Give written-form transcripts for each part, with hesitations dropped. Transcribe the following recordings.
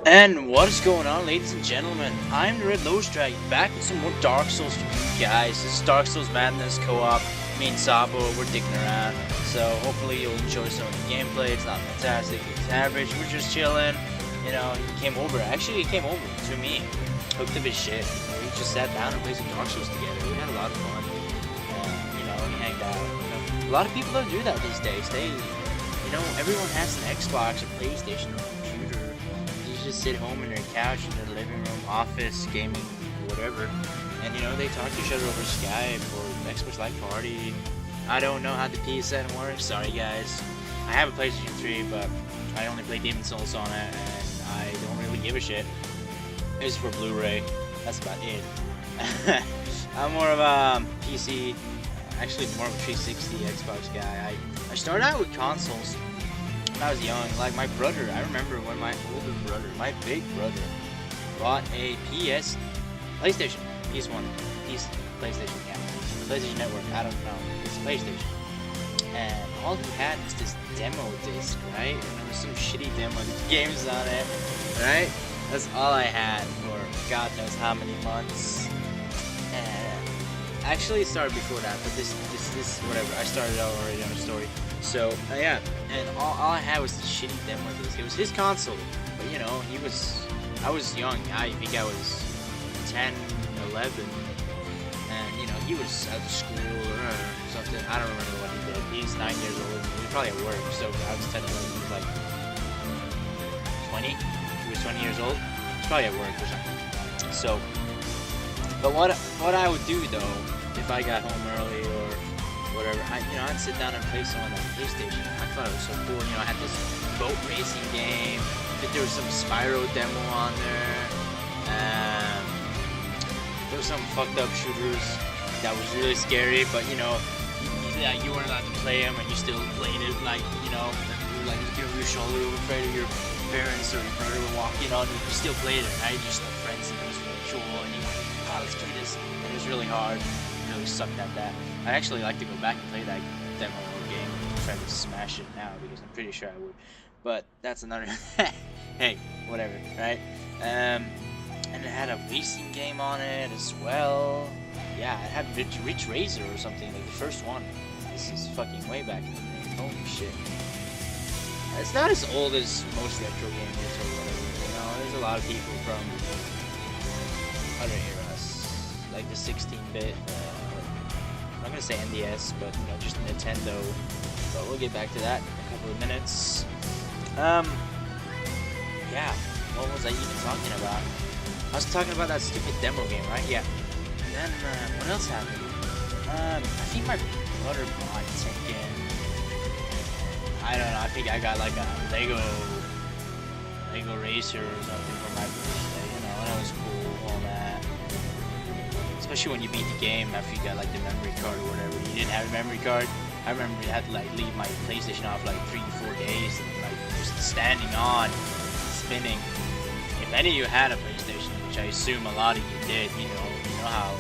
And what is going on, ladies and gentlemen? I'm the Red Lowe's Dragon, back with some more Dark Souls for you guys. This is Dark Souls Madness co-op. Me and Sabo, we're dicking around. So hopefully you'll enjoy some of the gameplay. It's not fantastic, it's average. We're just chilling. You know, he came over. Actually, he came over to me. Hooked up his shit. We just sat down and played some Dark Souls together. We had a lot of fun. You know, we hanged out. You know, a lot of people don't do that these days. You know, everyone has an Xbox or PlayStation or computer. You just sit home in their couch in their living room, office, gaming, whatever. And you know, they talk to each other over Skype or Xbox Live Party. I don't know how the PSN works. Sorry guys. I have a PlayStation 3, but I only play Demon Souls on it, and I don't really give a shit. It's for Blu-ray. That's about it. I'm more of a PC, actually more of a 360 Xbox guy. I started out with consoles when I was young. Like my brother, I remember when my older brother, my big brother, bought a PlayStation, PS1, PlayStation, yeah, PlayStation Network. I don't know, it's PlayStation, and all he had was this demo disc, right? And there was some shitty demo games on it, right? That's all I had for God knows how many months. And actually, it started before that, but this whatever. I started out already on the story. So yeah, and all I had was this shitty demo disc. It was his console, but you know, I was young. I think I was 10, 11, and you know, he was out of school or something. I don't remember what he did. He's 9 years old. He was probably at work. So I was 10, 11. He was like 20. He was 20 years old. He's probably at work or something. So, but what I would do though, if I got home early or whatever, I'd sit down and play some on that PlayStation. I thought it was so cool. You know, I had this boat racing game. I think there was some Spyro demo on there. There was some fucked up shooters that was really scary, but you know, you weren't allowed to play them, and you still played it. Like, you know, you were like looking over your shoulder, afraid of your parents or your brother were walking on, you still played it, right? Just like friends, and it was really cool, and you were like, oh, let's play this. And it was really hard. Really sucked at that. I'd actually like to go back and play that demo game and try to smash it now, because I'm pretty sure I would. But that's another. Hey, whatever, right? And it had a racing game on it as well. Yeah, it had Ridge Racer or something, like the first one. This is fucking way back in the day. Holy shit. It's not as old as most retro gamers or whatever, you know. There's a lot of people from other eras, like the 16-bit. I'm not gonna say NDS, but you know, just Nintendo. But we'll get back to that in a couple of minutes. Yeah. What was I even talking about? I was talking about that stupid demo game, right? Yeah. And then what else happened? I think my brother bought Tekken. I don't know, I think I got like a Lego Racer or something for my birthday, you know, and that was cool, all that. Especially when you beat the game after you got like the memory card or whatever. You didn't have a memory card. I remember you had to like leave my PlayStation off like 3-4 days and like just standing on, spinning. If any of you had a PlayStation, which I assume a lot of you did, you know how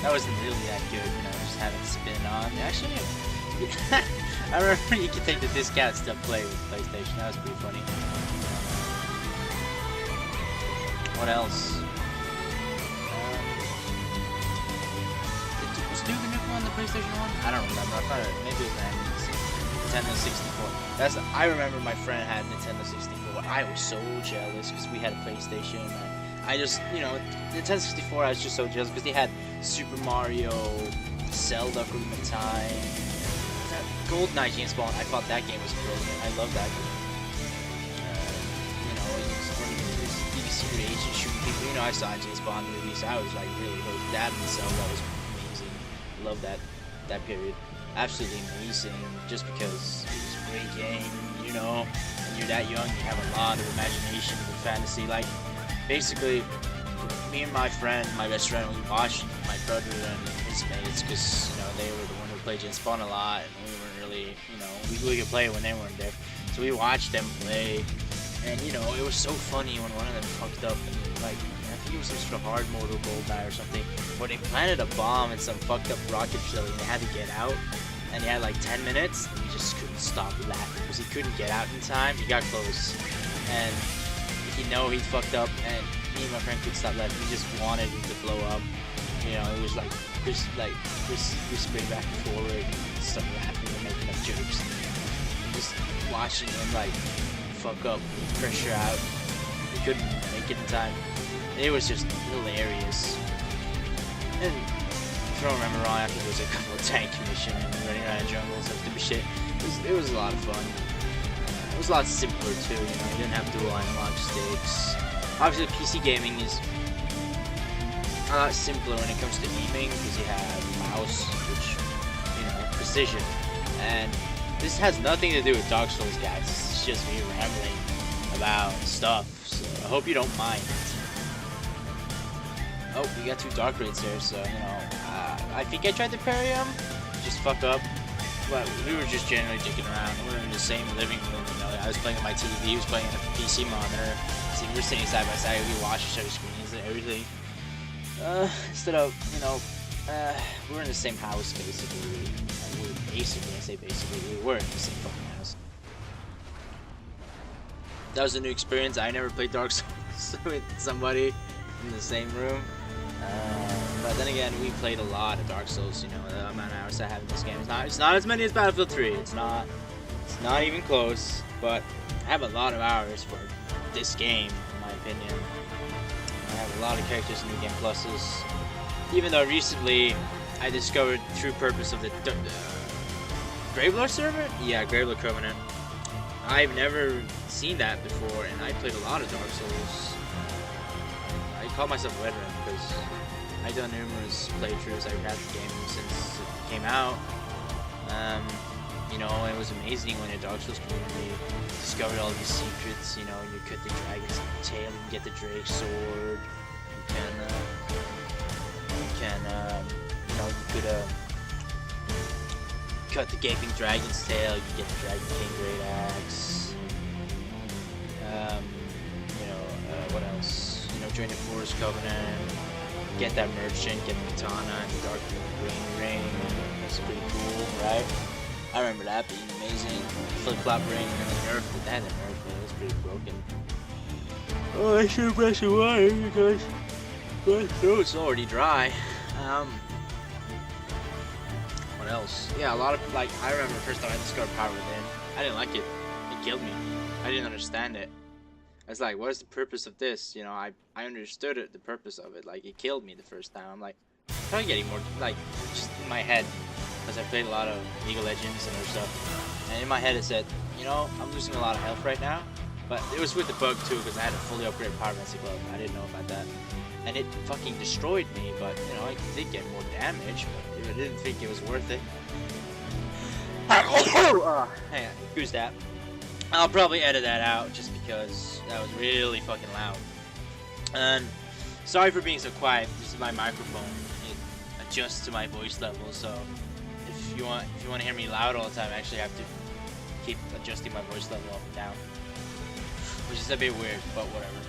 that wasn't really that good, you know, just having it spin on. Actually, I remember you could take the disc out and still play with PlayStation. That was pretty funny. What else? Was Duke Nukem on the PlayStation 1? I don't remember. I thought maybe it was Nintendo 64. I remember my friend had Nintendo 64. I was so jealous because we had a PlayStation. I just, you know, Nintendo 64, I was just so jealous because they had Super Mario, Zelda Ocarina of Time, that GoldenEye James Bond. I thought that game was brilliant. I love that game. You know, you can see your agent shooting people. You know, I saw James Bond movies, so I was like really hooked. That and Zelda was amazing. Love that period. Absolutely amazing. Just because it was a great game. You know, when you're that young, you have a lot of imagination and fantasy. Like, basically, me and my best friend, we watched my brother and his mates because, you know, they were the one who played James Bond a lot, and we weren't really, you know, we could play when they weren't there. So we watched them play, and, you know, it was so funny when one of them fucked up, and, like, I think it was some sort of hard mode or GoldenEye or something, where they planted a bomb in some fucked up rocket facility, and they had to get out, and he had like 10 minutes, and he just couldn't stop laughing because he couldn't get out in time. He got close, and you know he's fucked up, and me and my friend could stop laughing. We just wanted him to blow up. You know, it was like just whispering back and forward, and start laughing and making up jokes. And just watching him like fuck up, pressure out. He couldn't make it in time. It was just hilarious. And if I don't remember wrong, after there was a couple of tank missions and running around jungles and stupid shit. It was a lot of fun. It was a lot simpler too, you know, you didn't have dual analog sticks. Obviously PC gaming is a lot simpler when it comes to aiming because you have a mouse, which, you know, precision. And this has nothing to do with Dark Souls, guys. It's just me rambling about stuff, so I hope you don't mind. Oh, we got 2 dark raids here, so, you know, I think I tried to parry him, just fuck up. But we were just generally dicking around. We were in the same living room, you know. I was playing on my TV, he was playing on a PC monitor. So we were sitting side by side, we watched each other's screens and everything. Instead of, you know, we were in the same house, basically. I say basically, we were in the same fucking house. That was a new experience. I never played Dark Souls with somebody in the same room. But then again, we played a lot of Dark Souls, you know, the amount of hours I have in this game. It's not as many as Battlefield 3, it's not even close, but I have a lot of hours for this game, in my opinion. I have a lot of characters in New Game Pluses, even though recently I discovered the true purpose of the Gravelord server? Yeah, Gravelord Covenant. I've never seen that before, and I played a lot of Dark Souls. I call myself a veteran because I've done numerous playthroughs. I've had the game since it came out. You know, it was amazing when the Dark Souls community discovered all these secrets. You know, you cut the dragon's tail, you can get the Drake sword. You know, you could cut the gaping dragon's tail. You can get the Dragon King Great Axe. You know, what else? You know, join the Forest Covenant. Get that merchant, get the katana and the dark green ring. That's pretty cool, right? I remember that being amazing. Flip-flop ring, and the nerf, but that nerf, man, it was pretty broken. Oh, I should have brushed the water because my throat's already dry. What else? Yeah, a lot of, like, I remember the first time I discovered Power Within. I didn't like it. It killed me. I didn't understand it. I was like, what is the purpose of this? You know, I understood it, the purpose of it. Like, it killed me the first time. I'm like, probably getting more, like, just in my head. Because I played a lot of League of Legends and other stuff. And in my head it said, you know, I'm losing a lot of health right now. But it was with the bug too, because I had a fully upgraded Pyromancy Glove. I didn't know about that. And it fucking destroyed me, but, you know, I did get more damage. But I didn't think it was worth it. Hang on, who's that? I'll probably edit that out just because that was really fucking loud. And sorry for being so quiet. This is my microphone. It adjusts to my voice level, so if you want to hear me loud all the time, I actually have to keep adjusting my voice level up and down, which is a bit weird, but whatever.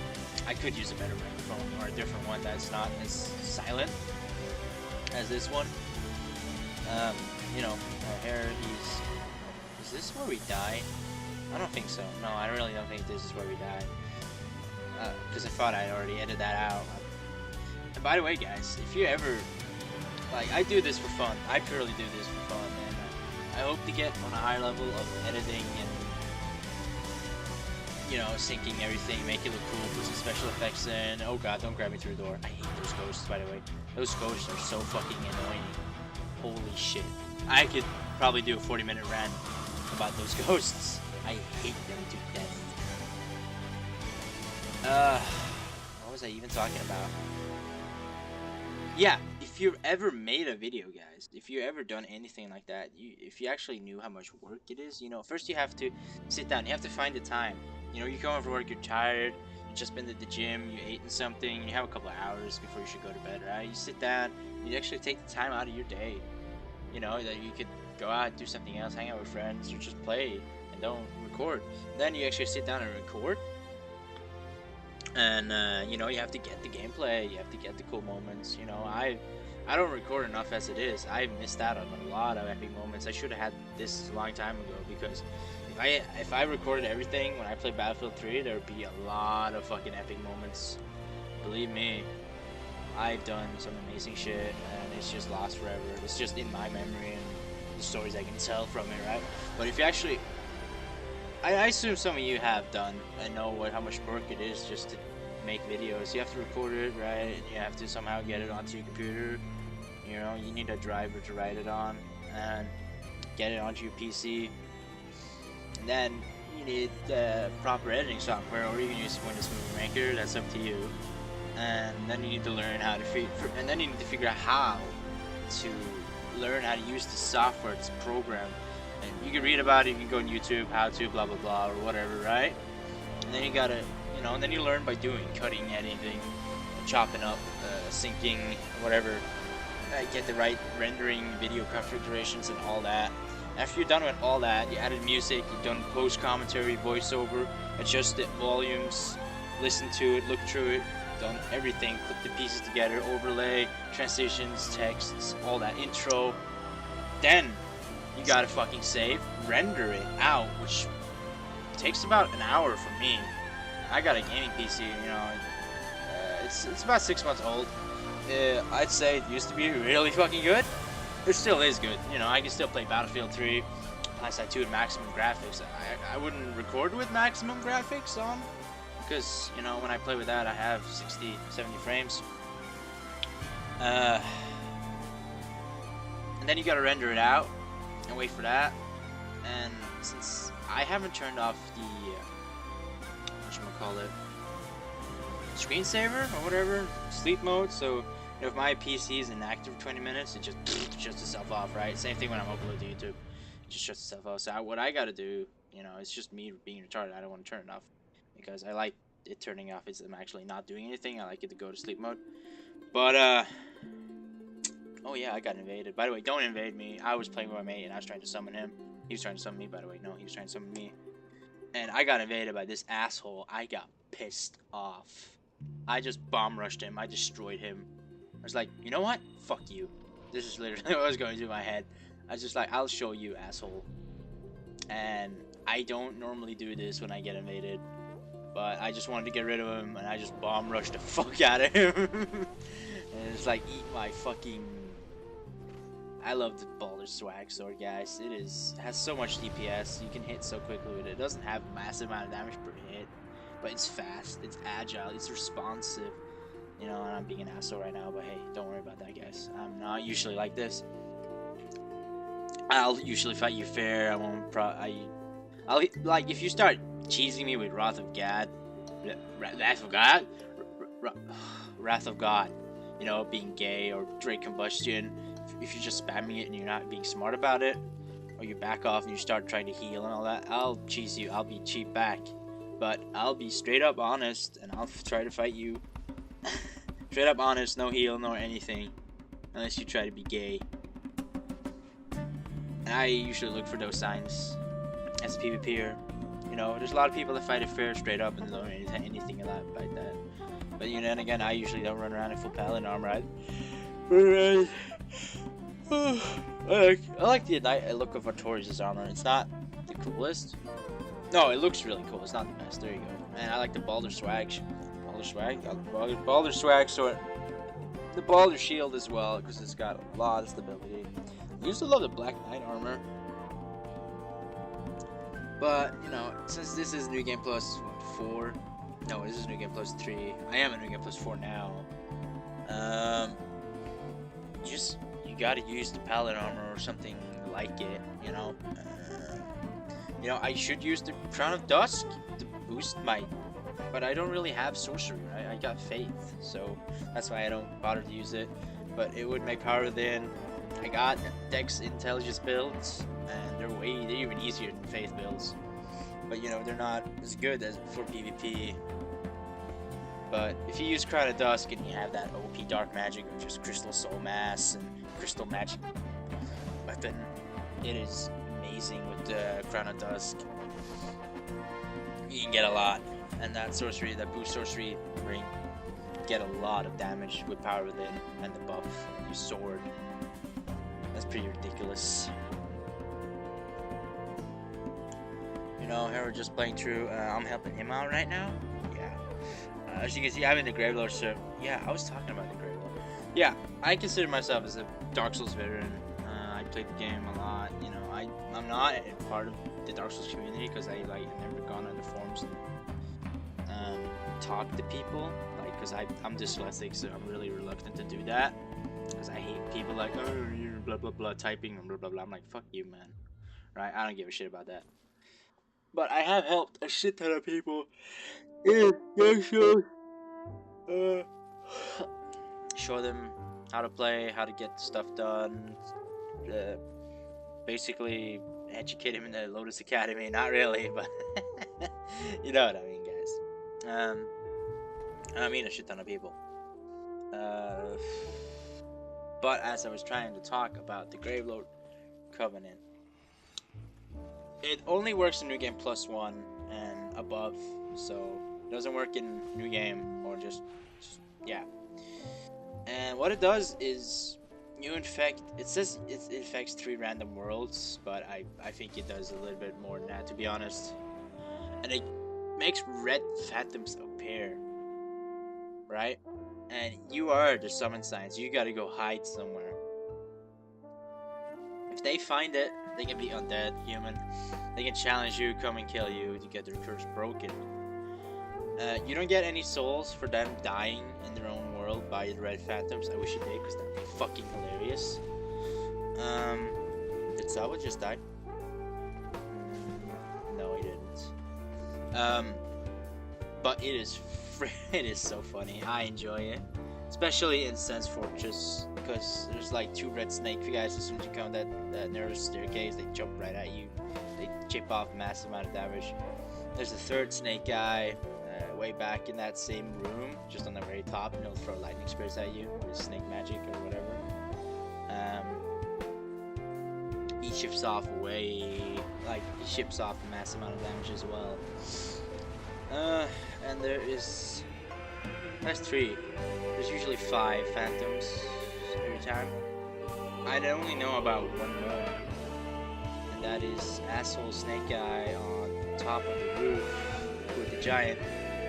I could use a better microphone or a different one that's not as silent as this one. You know, here is this where we die? I don't think so. No, I really don't think this is where we died. Because I thought I'd already edited that out. And by the way, guys, if you ever, like, I do this for fun. I purely do this for fun, and I hope to get on a higher level of editing and, you know, syncing everything, make it look cool, put some special effects in. Oh god, don't grab me through the door. I hate those ghosts, by the way. Those ghosts are so fucking annoying. Holy shit. I could probably do a 40-minute rant about those ghosts. I hate them to death. What was I even talking about? Yeah, if you've ever made a video, guys, if you've ever done anything like that, if you actually knew how much work it is, you know, first you have to sit down, you have to find the time. You know, you come home from work, you're tired, you just been to the gym, you ate something, you have a couple of hours before you should go to bed, right? You sit down, you actually take the time out of your day, you know, that you could go out, do something else, hang out with friends, or just play, and don't record. Then you actually sit down and record, and, you know, you have to get the gameplay, you have to get the cool moments, you know. I don't record enough as it is. I missed out on a lot of epic moments. I should have had this a long time ago, because if I recorded everything when I played Battlefield 3, there would be a lot of fucking epic moments. Believe me, I've done some amazing shit, and it's just lost forever. It's just in my memory and the stories I can tell from it, right? But if you actually, I assume some of you have done and know how much work it is just to make videos. You have to record it, right? And you have to somehow get it onto your computer. You know, you need a driver to write it on and get it onto your PC. And then you need proper editing software, or you can use Windows Movie Maker. That's up to you. And then you need to learn how to figure out how to learn how to use the software, this program. And you can read about it. You can go on YouTube, how to, blah blah blah, or whatever, right? And then you gotta, you know, and then you learn by doing, cutting, editing, chopping up, syncing, whatever. Get the right rendering, video configurations, and all that. After you're done with all that, you added music, you've done post commentary, voiceover, adjusted volumes, listen to it, look through it, done everything, put the pieces together, overlay, transitions, texts, all that, intro. Then you gotta fucking save, render it out, which takes about an hour for me. I got a gaming PC, you know, it's about 6 months old. I'd say it used to be really fucking good. It still is good, you know. I can still play Battlefield 3, PlayStation 2 at maximum graphics. I wouldn't record with maximum graphics on, because, you know, when I play with that, I have 60, 70 frames. And then you gotta render it out and wait for that. And since I haven't turned off the whatchamacallit, screensaver or whatever, sleep mode, so you know, if my PC is inactive for 20 minutes, it just shuts itself off, right? Same thing when I'm uploading to YouTube, it just shuts itself off. So what I gotta do, you know, it's just me being retarded. I don't want to turn it off, because I like it turning off is I'm actually not doing anything. I like it to go to sleep mode. But oh yeah, I got invaded. By the way, don't invade me. I was playing with my mate and I was trying to summon him. He was trying to summon me, by the way. No, he was trying to summon me. And I got invaded by this asshole. I got pissed off. I just bomb rushed him. I destroyed him. I was like, you know what? Fuck you. This is literally what was going through my head. I was just like, I'll show you, asshole. And I don't normally do this when I get invaded, but I just wanted to get rid of him, and I just bomb rushed the fuck out of him. And it's like, eat my fucking... I love the Baldur Swag Sword, guys. It has so much DPS. You can hit so quickly with it. It doesn't have a massive amount of damage per hit, but it's fast, it's agile, it's responsive. You know, and I'm being an asshole right now, but hey, don't worry about that, guys. I'm not usually like this. I'll usually fight you fair. I won't I'll like, if you start cheesing me with Wrath of God, Wrath of God, you know, being gay or Drake Combustion, if you're just spamming it and you're not being smart about it, or you back off and you start trying to heal and all that, I'll cheese you. I'll be cheap back, but I'll be straight up honest and I'll try to fight you. Straight up honest, no heal, no anything, unless you try to be gay. And I usually look for those signs as a PvPer. You know, there's a lot of people that fight it fair, straight up, and don't know anything like that. But you know, and again, I usually don't run around in full paladin armor. I like the look of Artorias' armor. It's not the coolest. No, it looks really cool. It's not the best. There you go. And I like the Baldur Swag. Baldur Swag Sword. The Baldur Shield as well, because it's got a lot of stability. I used to love the Black Knight armor, but you know, since this is New Game Plus 4, no, this is New Game Plus 3. I am a New Game Plus 4 now. You gotta use the Paladin armor or something like it. You know, I should use the Crown of Dusk to boost my. But I don't really have sorcery, right? I got faith, so that's why I don't bother to use it. But it would make power within. I got Dex Intelligence builds, and they're even easier than faith builds. But you know, they're not as good as for PvP. But if you use Crown of Dusk and you have that OP Dark Magic, or just Crystal Soul Mass and Crystal Magic weapon, it is amazing with the Crown of Dusk. You can get a lot. And that sorcery, that boost sorcery ring, get a lot of damage with power within and the buff and your sword. That's pretty ridiculous. You know, here we're just playing through. I'm helping him out right now. Yeah. As you can see, I'm in the Gravelord, so yeah, I was talking about the Gravelord. Yeah, I consider myself as a Dark Souls veteran. I played the game a lot. You know, I'm not a part of the Dark Souls community because I've never gone on the forums and talk to people, like, because I'm dyslexic, so I'm really reluctant to do that because I hate people like, oh, you're blah blah blah typing and blah blah blah. I'm like, fuck you, man. Right? I don't give a shit about that. But I have helped a shit ton of people in Dark Souls. Show them how to play, how to get stuff done. Basically, educate him in the Lotus Academy. Not really, but you know what I mean, guys. I mean a shit ton of people. But as I was trying to talk about the Gravelord Covenant, it only works in New Game +1 and above, so it doesn't work in New Game or just yeah. And what it does is you infect. It says it infects 3 random worlds, but I think it does a little bit more than that, to be honest. And it makes red phantoms appear, right? And you are the summon signs. You gotta go hide somewhere. If they find it, they can be undead, human. They can challenge you, come and kill you to get their curse broken. You don't get any souls for them dying in their own world by the red phantoms. I wish you did, because that'd be fucking hilarious. Did Sabo just die? No, he didn't. But it is so funny. I enjoy it, especially in Sense Fortress, because there's like 2 red snake guys. As soon as you come that narrow staircase, they jump right at you. They chip off a massive amount of damage. There's a 3rd snake guy way back in that same room, just on the very top, and he'll throw lightning spears at you with snake magic or whatever. He ships off a massive amount of damage as well. And that's 3. There's usually 5 phantoms every time. I only know about 1 more, and that is asshole snake guy on top of the roof with the giant.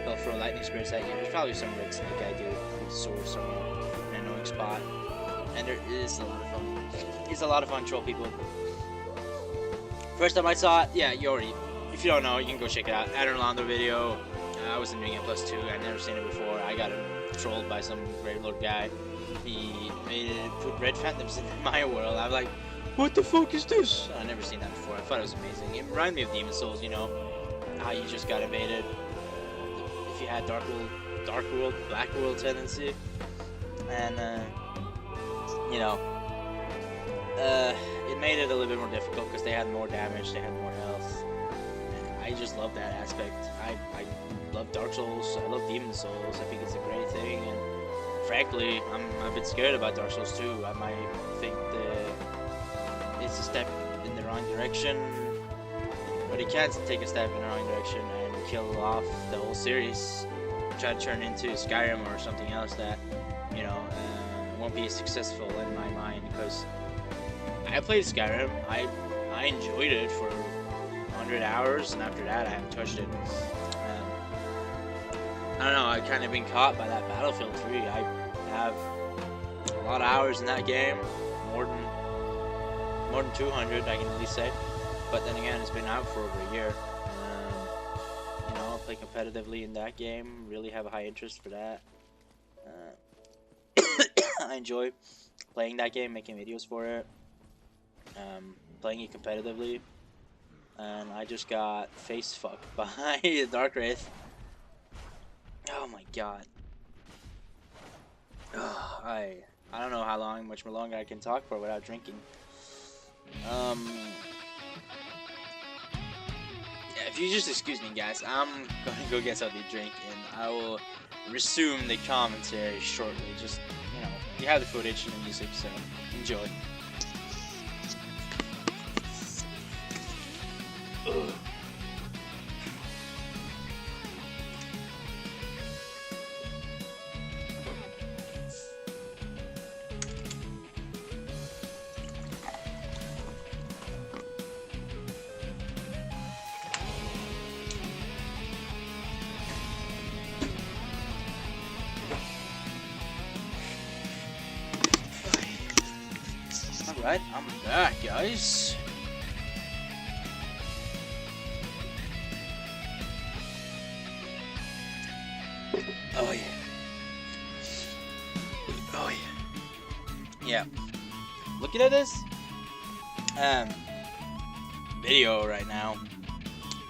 They'll throw lightning spears at you. There's probably some red snake guy dude with a sword somewhere in an annoying spot, and there is a lot of fun. It's a lot of fun, troll people. First time I saw it, yeah, if you don't know, you can go check it out. Anor Londo video. I was in New Game +2. I'd never seen it before. I got him trolled by some Gravelord guy. He made it put red phantoms in my world. I'm like, what the fuck is this? I've never seen that before. I thought it was amazing. It reminded me of Demon Souls, you know, how you just got invaded. If you had Dark World, Black World tendency, and you know, it made it a little bit more difficult because they had more damage, they had more health. And I just love that aspect. I love Dark Souls. I love Demon Souls. I think it's a great thing, and frankly, I'm a bit scared about Dark Souls 2. I might think it's a step in the wrong direction, but it can't take a step in the wrong direction and kill off the whole series. Try to turn into Skyrim or something else that, you know, won't be as successful in my mind, because I played Skyrim. I enjoyed it for 100 hours, and after that I haven't touched it. I don't know, I've kind of been caught by that Battlefield 3. I have a lot of hours in that game, more than 200, I can at least say. But then again, it's been out for over a year. You know, I play competitively in that game, really have a high interest for that. I enjoy playing that game, making videos for it, playing it competitively. And I just got face fucked by the Dark Wraith. Oh my god. I don't know how much more longer I can talk for without drinking. Yeah, if you just excuse me, guys, I'm gonna go get something to drink, and I will resume the commentary shortly. Just, you know, you have the footage and the music, so enjoy. Ugh. Right, I'm back, guys. Oh yeah. Oh yeah. Yeah. Looking at this video right now,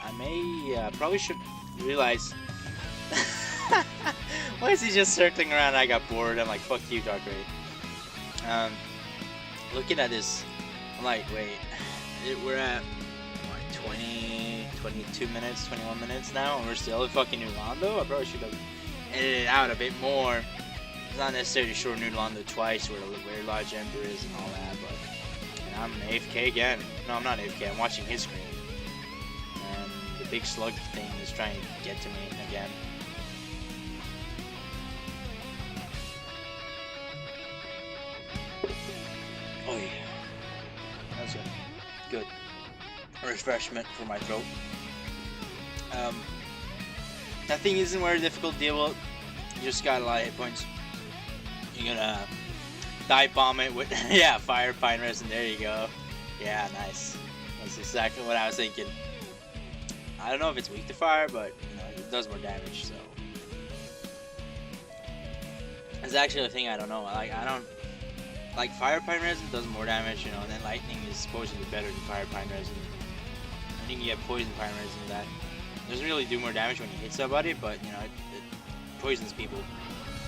I may probably should realize. Why is he just circling around? I got bored. I'm like, fuck you, Dark Raid. Looking at this, I'm like, wait, we're at what, 20, 22 minutes, 21 minutes now, and we're still in fucking New Londo. I probably should have edited it out a bit more. It's not necessarily short New Londo twice, where the very large ember is and all that, but and I'm AFK again. No, I'm not AFK. I'm watching his screen, and the big slug thing is trying to get to me again. Oh yeah, that's a good refreshment for my throat. That thing isn't very difficult to deal with. You just got a lot of hit points. You're gonna dive bomb it with yeah, fire, pine resin. There you go. Yeah, nice. That's exactly what I was thinking. I don't know if it's weak to fire, but you know, it does more damage. So it's actually a thing I don't know. I don't like fire, pine resin does more damage, you know, and then lightning is supposedly better than fire, pine resin. I think you get poison pine resin that doesn't really do more damage when you hit somebody, but you know, it poisons people,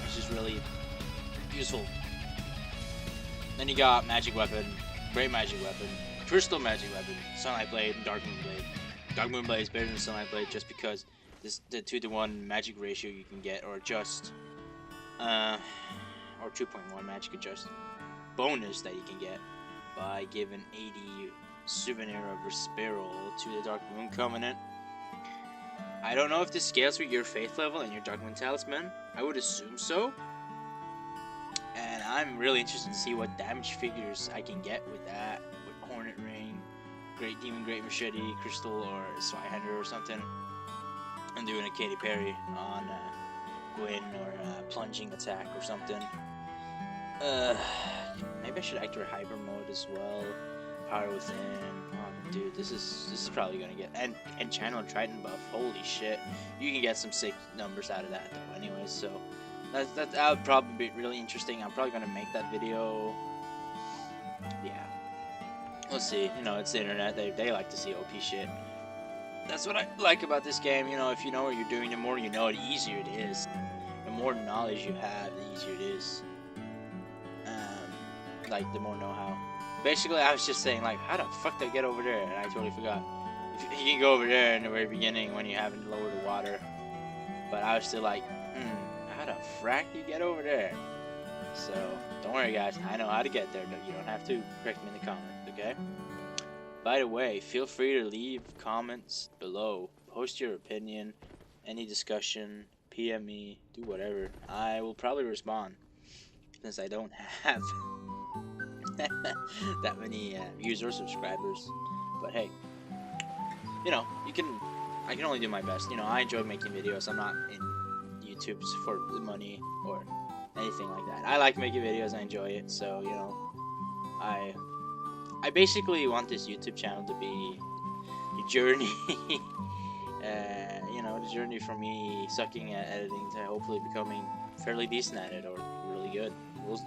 which is really useful. Then you got magic weapon, great magic weapon, crystal magic weapon, sunlight blade, and dark moon blade. Dark moon blade is better than sunlight blade just because this the 2-to-1 magic ratio you can get, or adjust, or 2.1 magic adjust bonus that you can get by giving 80 souvenir of Respiral to the Dark Moon Covenant. I don't know if this scales with your faith level and your Dark Moon Talisman. I would assume so. And I'm really interested to see what damage figures I can get with that. With Hornet Ring, Great Demon, Great Machete, Crystal, or Swihender or something. I'm doing a Katy Perry on Gwen, or plunging attack or something. Maybe I should activate Hyper Mode as well. Power Within. Oh, dude, this is probably gonna get and Channel Triton buff. Holy shit, you can get some sick numbers out of that though. Anyways, so that would probably be really interesting. I'm probably gonna make that video. Yeah, we'll see. You know, it's the internet. They like to see OP shit. That's what I like about this game. You know, if you know what you're doing, the more you know, the easier it is. The more knowledge you have, the easier it is. Like the more know-how. Basically, I was just saying, like, how the fuck did I get over there? And I totally forgot. You can go over there in the very beginning when you haven't lowered the water. But I was still like, how the frack do you get over there? So, don't worry, guys. I know how to get there. You don't have to correct me in the comments, okay? By the way, feel free to leave comments below. Post your opinion, any discussion, PM me, do whatever. I will probably respond, since I don't have that many views or subscribers. But hey, you know, I can only do my best. You know, I enjoy making videos. I'm not in YouTube for the money or anything like that. I like making videos. I enjoy it. So, you know, I basically want this YouTube channel to be a journey. You know, the journey from me sucking at editing to hopefully becoming fairly decent at it or really good.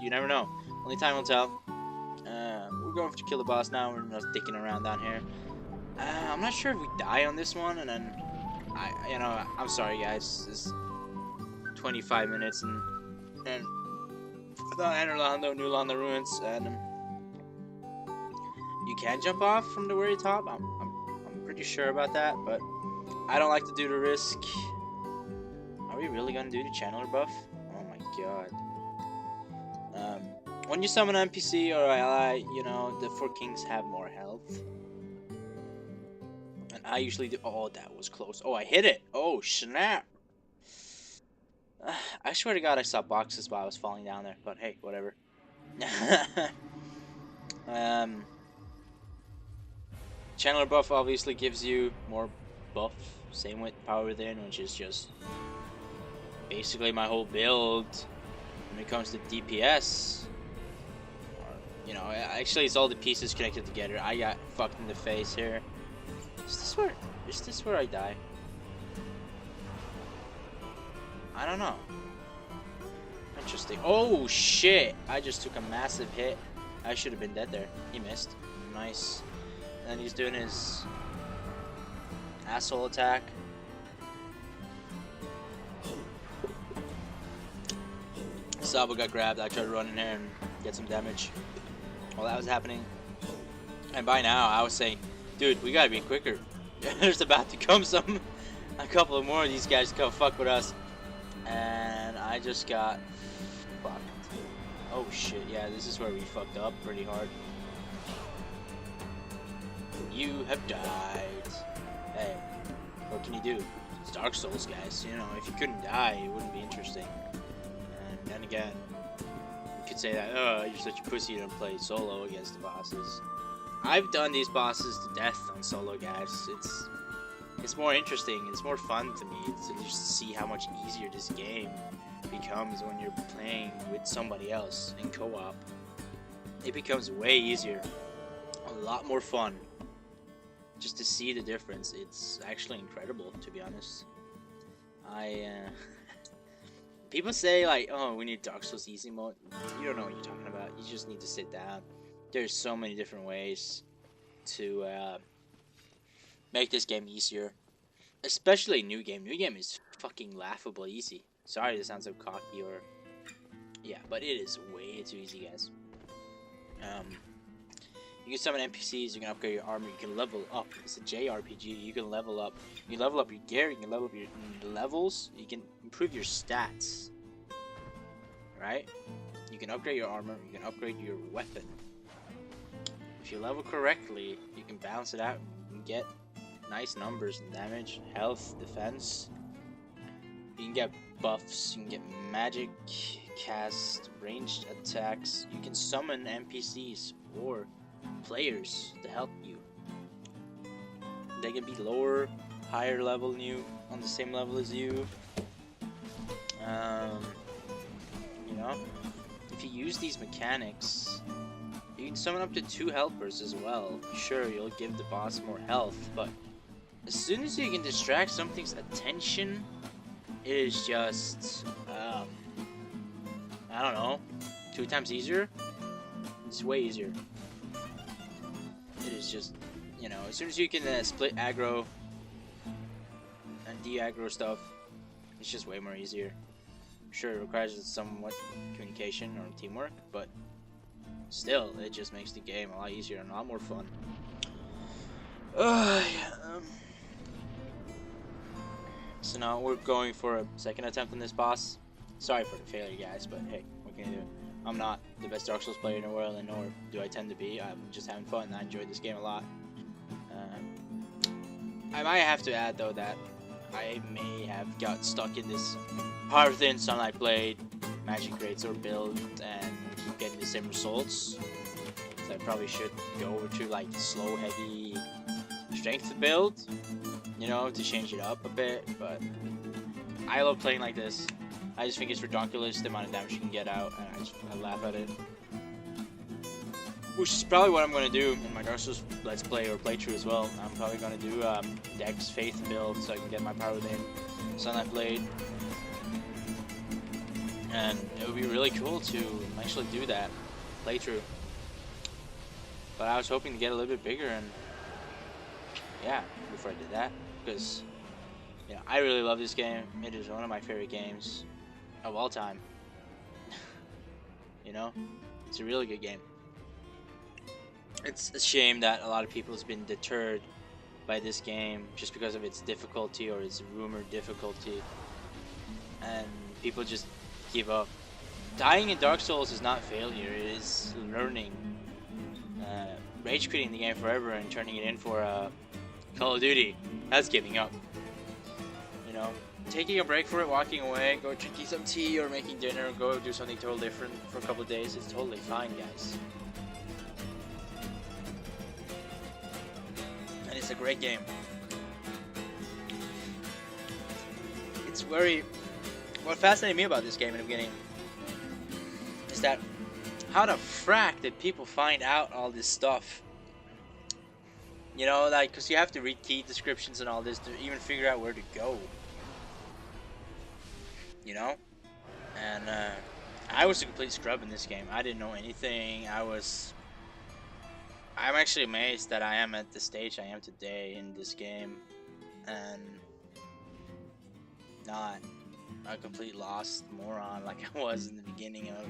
You never know. Only time will tell. We're going to kill the boss now. We're not dicking around down here. I'm not sure if we die on this one, and then you know, I'm sorry guys. It's 25 minutes and without Anor Londo, New Londo Ruins, and you can jump off from the very top. I'm pretty sure about that, but I don't like to do the risk. Are we really gonna do the channeler buff? Oh my god. When you summon an NPC or ally, you know, the 4 kings have more health. And I usually do. Oh, that was close. Oh, I hit it. Oh, snap. I swear to god I saw boxes while I was falling down there. But hey, whatever. Channeler buff obviously gives you more buff. Same with Power Within, which is just basically my whole build when it comes to DPS. You know, actually, it's all the pieces connected together. I got fucked in the face here. Is this where I die? I don't know. Interesting. Oh shit! I just took a massive hit. I should have been dead there. He missed. Nice. And then he's doing his asshole attack. Sabo got grabbed. I tried to run in there and get some damage while that was happening. And by now, I was saying, dude, we gotta be quicker. There's about to come a couple of more of these guys to come fuck with us. And I just got fucked. Oh shit, yeah, this is where we fucked up pretty hard. You have died. Hey, what can you do? It's Dark Souls, guys. You know, if you couldn't die, it wouldn't be interesting. And then again, you could say that, oh, you're such a pussy, you don't play solo against the bosses. I've done these bosses to death on solo, guys. It's more interesting, it's more fun to me to just see how much easier this game becomes when you're playing with somebody else in co-op. It becomes way easier, a lot more fun. Just to see the difference, it's actually incredible, to be honest. People say like, oh, we need Dark Souls easy mode. You don't know what you're talking about. You just need to sit down. There's so many different ways to make this game easier. Especially new game. New game is fucking laughable easy. Sorry to sound so cocky or... Yeah, but it is way too easy, guys. You can summon NPCs, you can upgrade your armor, you can level up. It's a JRPG, you can level up. You can level up your gear, you can level up your levels, you can improve your stats. Right? You can upgrade your armor, you can upgrade your weapon. If you level correctly, you can balance it out and get nice numbers in damage, health, defense. You can get buffs, you can get magic, cast, ranged attacks. You can summon NPCs or players to help you. They can be lower, higher level than you, on the same level as you. You know, if you use these mechanics, you can summon up to 2 helpers as well. Sure, you'll give the boss more health, but as soon as you can distract something's attention, it is just, I don't know, 2 times easier? It's way easier. It is just, you know, as soon as you can split aggro and de-aggro stuff, it's just way more easier. Sure, it requires somewhat communication or teamwork, but still, it just makes the game a lot easier and a lot more fun. Yeah. So now we're going for a second attempt on this boss. Sorry for the failure, guys, but hey, what can you do? I'm not the best Dark Souls player in the world, and nor do I tend to be. I'm just having fun. I enjoyed this game a lot. I might have to add, though, that I may have got stuck in this Hearthen Sunlight Blade, Magic Razor build, and keep getting the same results. So I probably should go over to, like, slow, heavy strength build, you know, to change it up a bit, but I love playing like this. I just think it's ridiculous the amount of damage you can get out, and I laugh at it. Which is probably what I'm going to do in my Dark Souls Let's Play or playthrough as well. I'm probably going to do Dex Faith build so I can get my power within Sunlight Blade. And it would be really cool to actually do that playthrough. But I was hoping to get a little bit bigger, and yeah, before I did that, because you know, I really love this game. It is one of my favorite games of all time. You know, it's a really good game. It's a shame that a lot of people has been deterred by this game just because of its difficulty or its rumored difficulty, and people just give up. Dying in Dark Souls is not failure, it is learning. Rage quitting the game forever and turning it in for Call of Duty, that's giving up. You know, taking a break for it, walking away, go drinking some tea or making dinner, go do something totally different for a couple of days, it's totally fine, guys. And it's a great game. It's very... What fascinated me about this game in the beginning is that how the frack did people find out all this stuff? You know, like, because you have to read key descriptions and all this to even figure out where to go. You know? And, I was a complete scrub in this game. I didn't know anything. I'm actually amazed that I am at the stage I am today in this game. And not a complete lost moron like I was in the beginning of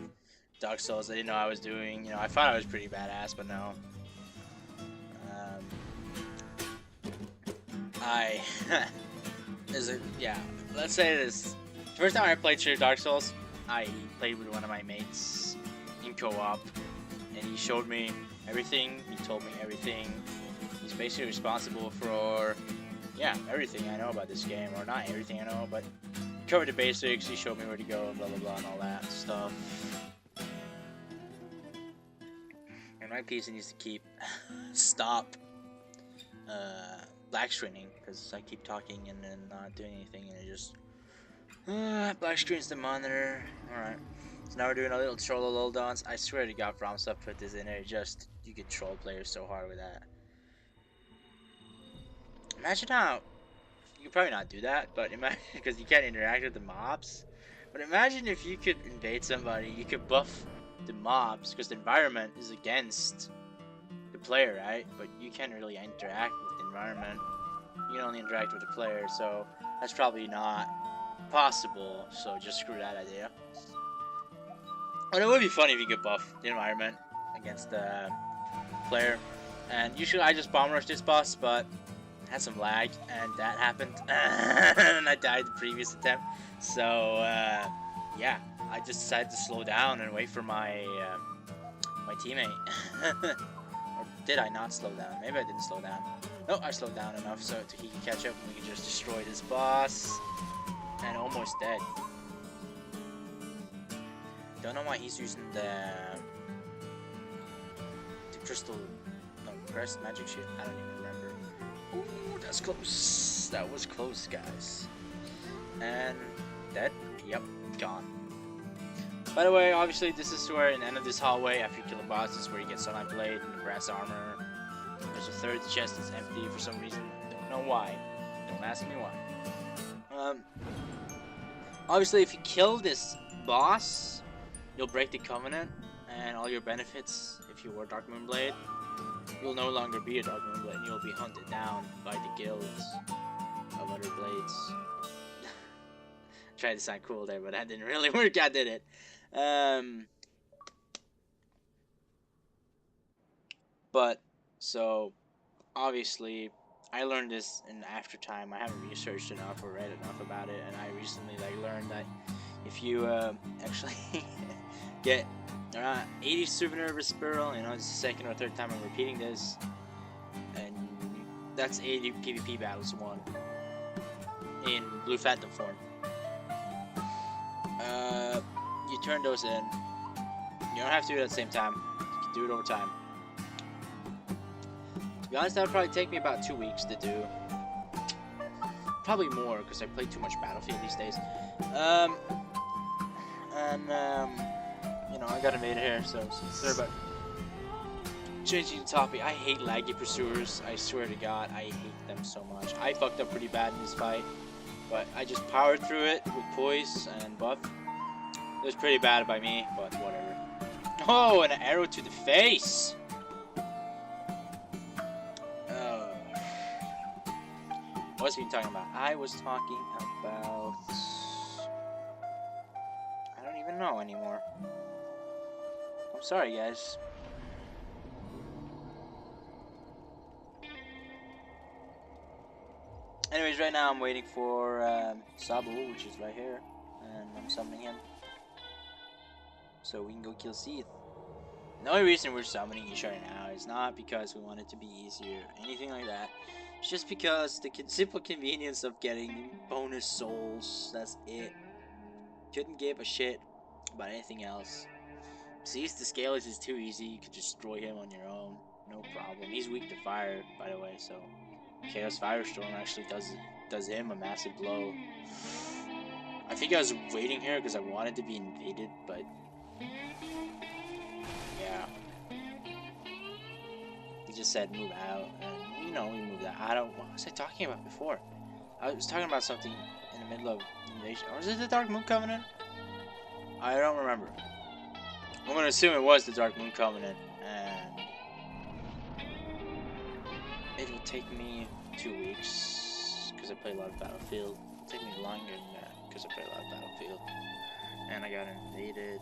Dark Souls. I didn't know what I was doing. You know, I thought I was pretty badass, but no. Yeah, let's say this. The first time I played through Dark Souls, I played with one of my mates in co-op, and he showed me everything, he told me everything. He's basically responsible for, yeah, everything I know about this game, or not everything I know, but he covered the basics, he showed me where to go, blah blah blah, and all that stuff. And my PC needs to stop black screening, because I keep talking and then not doing anything, and it just black screens the monitor. Alright, so now we're doing a little troll of Londons. I swear to God, FromSoft put this in there, just you could troll players so hard with that. Imagine how you could probably not do that, but imagine, because you can't interact with the mobs, but imagine if you could invade somebody, you could buff the mobs, because the environment is against the player, right? But you can't really interact with the environment. You can only interact with the player, so that's probably not possible, so just screw that idea. But it would be funny if you could buff the environment against the player. And usually I just bomb rush this boss, but I had some lag, and that happened, and I died the previous attempt. So yeah, I just decided to slow down and wait for my my teammate. Or did I not slow down? Maybe I didn't slow down. No, I slowed down enough so he can catch up and we can just destroy this boss. And almost dead. Don't know why he's using the crystal, no, crest magic shit. I don't even remember. Ooh, that's close. That was close, guys. And dead. Yep, gone. By the way, obviously this is where in the end of this hallway, after you kill a boss, this is where you get Sunlight Blade and the brass armor. There's a third chest that's empty for some reason. Don't know why. Don't ask me why. Obviously, if you kill this boss, you'll break the covenant, and all your benefits, if you were Dark Moonblade, you'll no longer be a Dark Moonblade. You'll be hunted down by the guilds of other blades. Tried to sound cool there, but that didn't really work. I did it. But so obviously I learned this in after time. I haven't researched enough or read enough about it, and I recently learned that if you actually get around 80 souvenir of a spiral, you know, it's the second or third time I'm repeating this, and that's 80 PvP battles won in Blue Phantom form. You turn those in. You don't have to do it at the same time. You can do it over time. To be honest, that would probably take me about 2 weeks to do. Probably more, because I play too much Battlefield these days. You know, I got invaded here, so sorry about changing the topic. I hate laggy pursuers. I swear to God, I hate them so much. I fucked up pretty bad in this fight, but I just powered through it with poise and buff. It was pretty bad by me, but whatever. Oh, and an arrow to the face! What was he talking about? I was talking about... I don't even know anymore. I'm sorry, guys. Anyways, right now I'm waiting for Sabo, which is right here. And I'm summoning him. So we can go kill Seath. The only reason we're summoning each right now is not because we want it to be easier or anything like that. It's just because the simple convenience of getting bonus souls. That's it. Couldn't give a shit about anything else. Seath the scaleless is too easy. You could destroy him on your own. No problem. He's weak to fire, by the way, so Chaos Firestorm actually does him a massive blow. I think I was waiting here because I wanted to be invaded, but just said move out, and you know we moved out. I don't. What was I talking about before? I was talking about something in the middle of invasion. Or was it the Dark Moon Covenant? I don't remember. I'm gonna assume it was the Dark Moon Covenant, and it will take me 2 weeks because I play a lot of Battlefield. It'll take me longer than that because I play a lot of Battlefield, and I got invaded.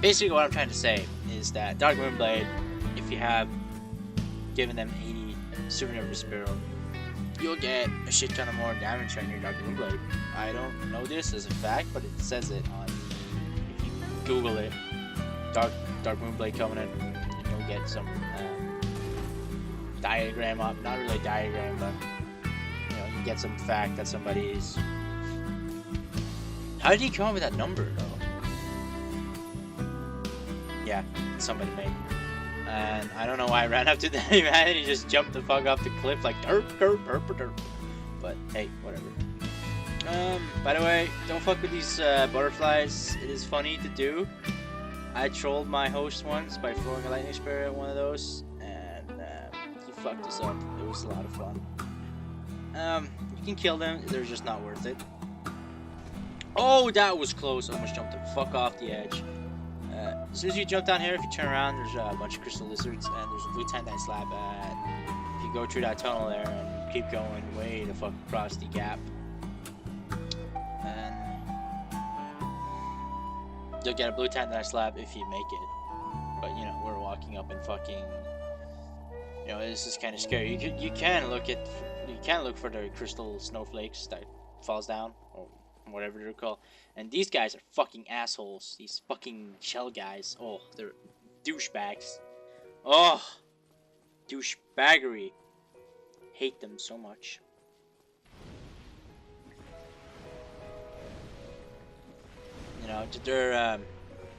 Basically, what I'm trying to say is that Dark Moonblade, if you have given them 80 Souvenir Spiral, you'll get a shit ton of more damage on your Dark Moonblade. I don't know this as a fact, but it says it on, if you Google it, Dark Moonblade Covenant, and you'll get some diagram up, not really a diagram, but you know, you get some fact that somebody's. How did he come up with that number though? Yeah, somebody made. And I don't know why I ran up to that man and he just jumped the fuck off the cliff like derp. But hey, whatever. By the way, don't fuck with these butterflies. It is funny to do. I trolled my host once by throwing a lightning spear at one of those, and he fucked us up. It was a lot of fun. You can kill them, they're just not worth it. Oh, that was close. Almost jumped the fuck off the edge. As soon as you jump down here, if you turn around, there's a bunch of crystal lizards, and there's a blue tendine slab at. If you go through that tunnel there and keep going way the fuck across the gap, and you'll get a blue tendine slab if you make it. But you know, we're walking up and fucking. You know, this is kind of scary. You can look for the crystal snowflakes that falls down, or whatever they're called. And these guys are fucking assholes. These fucking shell guys. Oh, they're douchebags. Oh, douchebaggery. Hate them so much. You know, they're I'm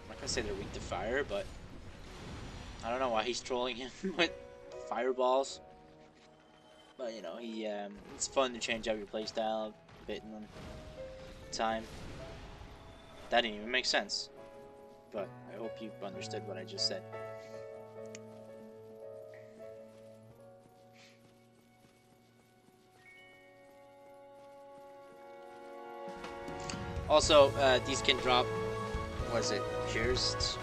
not gonna say they're weak to fire, but I don't know why he's trolling him with fireballs. But you know, it's fun to change up your playstyle a bit in time. That didn't even make sense, but I hope you understood what I just said. Also, these can drop, what is it, cursed?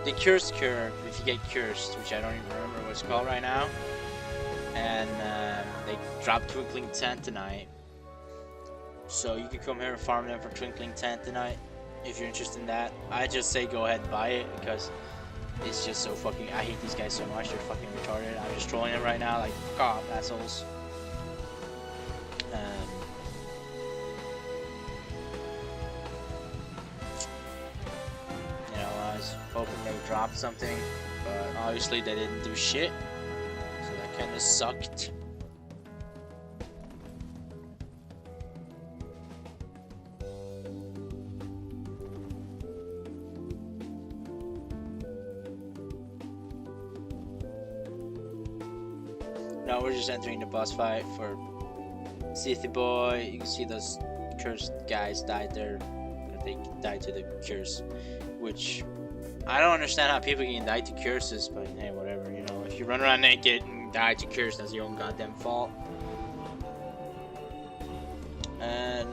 The cursed cure, if you get cursed, which I don't even remember what it's called right now, and they drop Twinkling Tantanite. So you can come here and farm them for Twinkling Tantanite if you're interested in that. I just say go ahead and buy it because it's just so fucking. I hate these guys so much. They're fucking retarded. I'm just trolling them right now, like fuck off, assholes. You know, I was hoping they dropped something, but obviously they didn't do shit. So that kind of sucked. No, we're just entering the boss fight for Seath boy. You can see those cursed guys died there. They died to the curse, which I don't understand how people can die to curses, but hey, whatever. You know, if you run around naked and die to curse, that's your own goddamn fault. And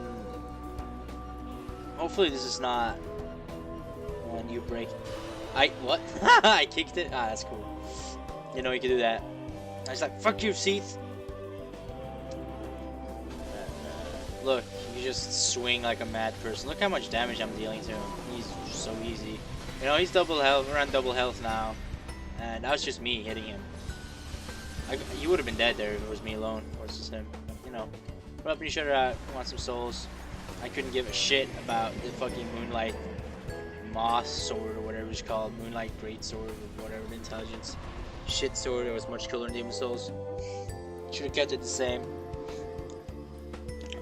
hopefully this is not when you break. What? I kicked it. Ah, that's cool. You know you can do that. I was like, fuck you, Seath. Look, you just swing like a mad person. Look how much damage I'm dealing to him. He's so easy. You know, he's double health. We're on double health now. And that was just me hitting him. You would have been dead there if it was me alone versus him. You know, we're helping each other out. Want some souls. I couldn't give a shit about the fucking Moonlight Moss Sword or whatever it's called. Moonlight Great Sword or whatever, the intelligence. Shit sword, it was much cooler than Demon Souls. Should have kept it the same.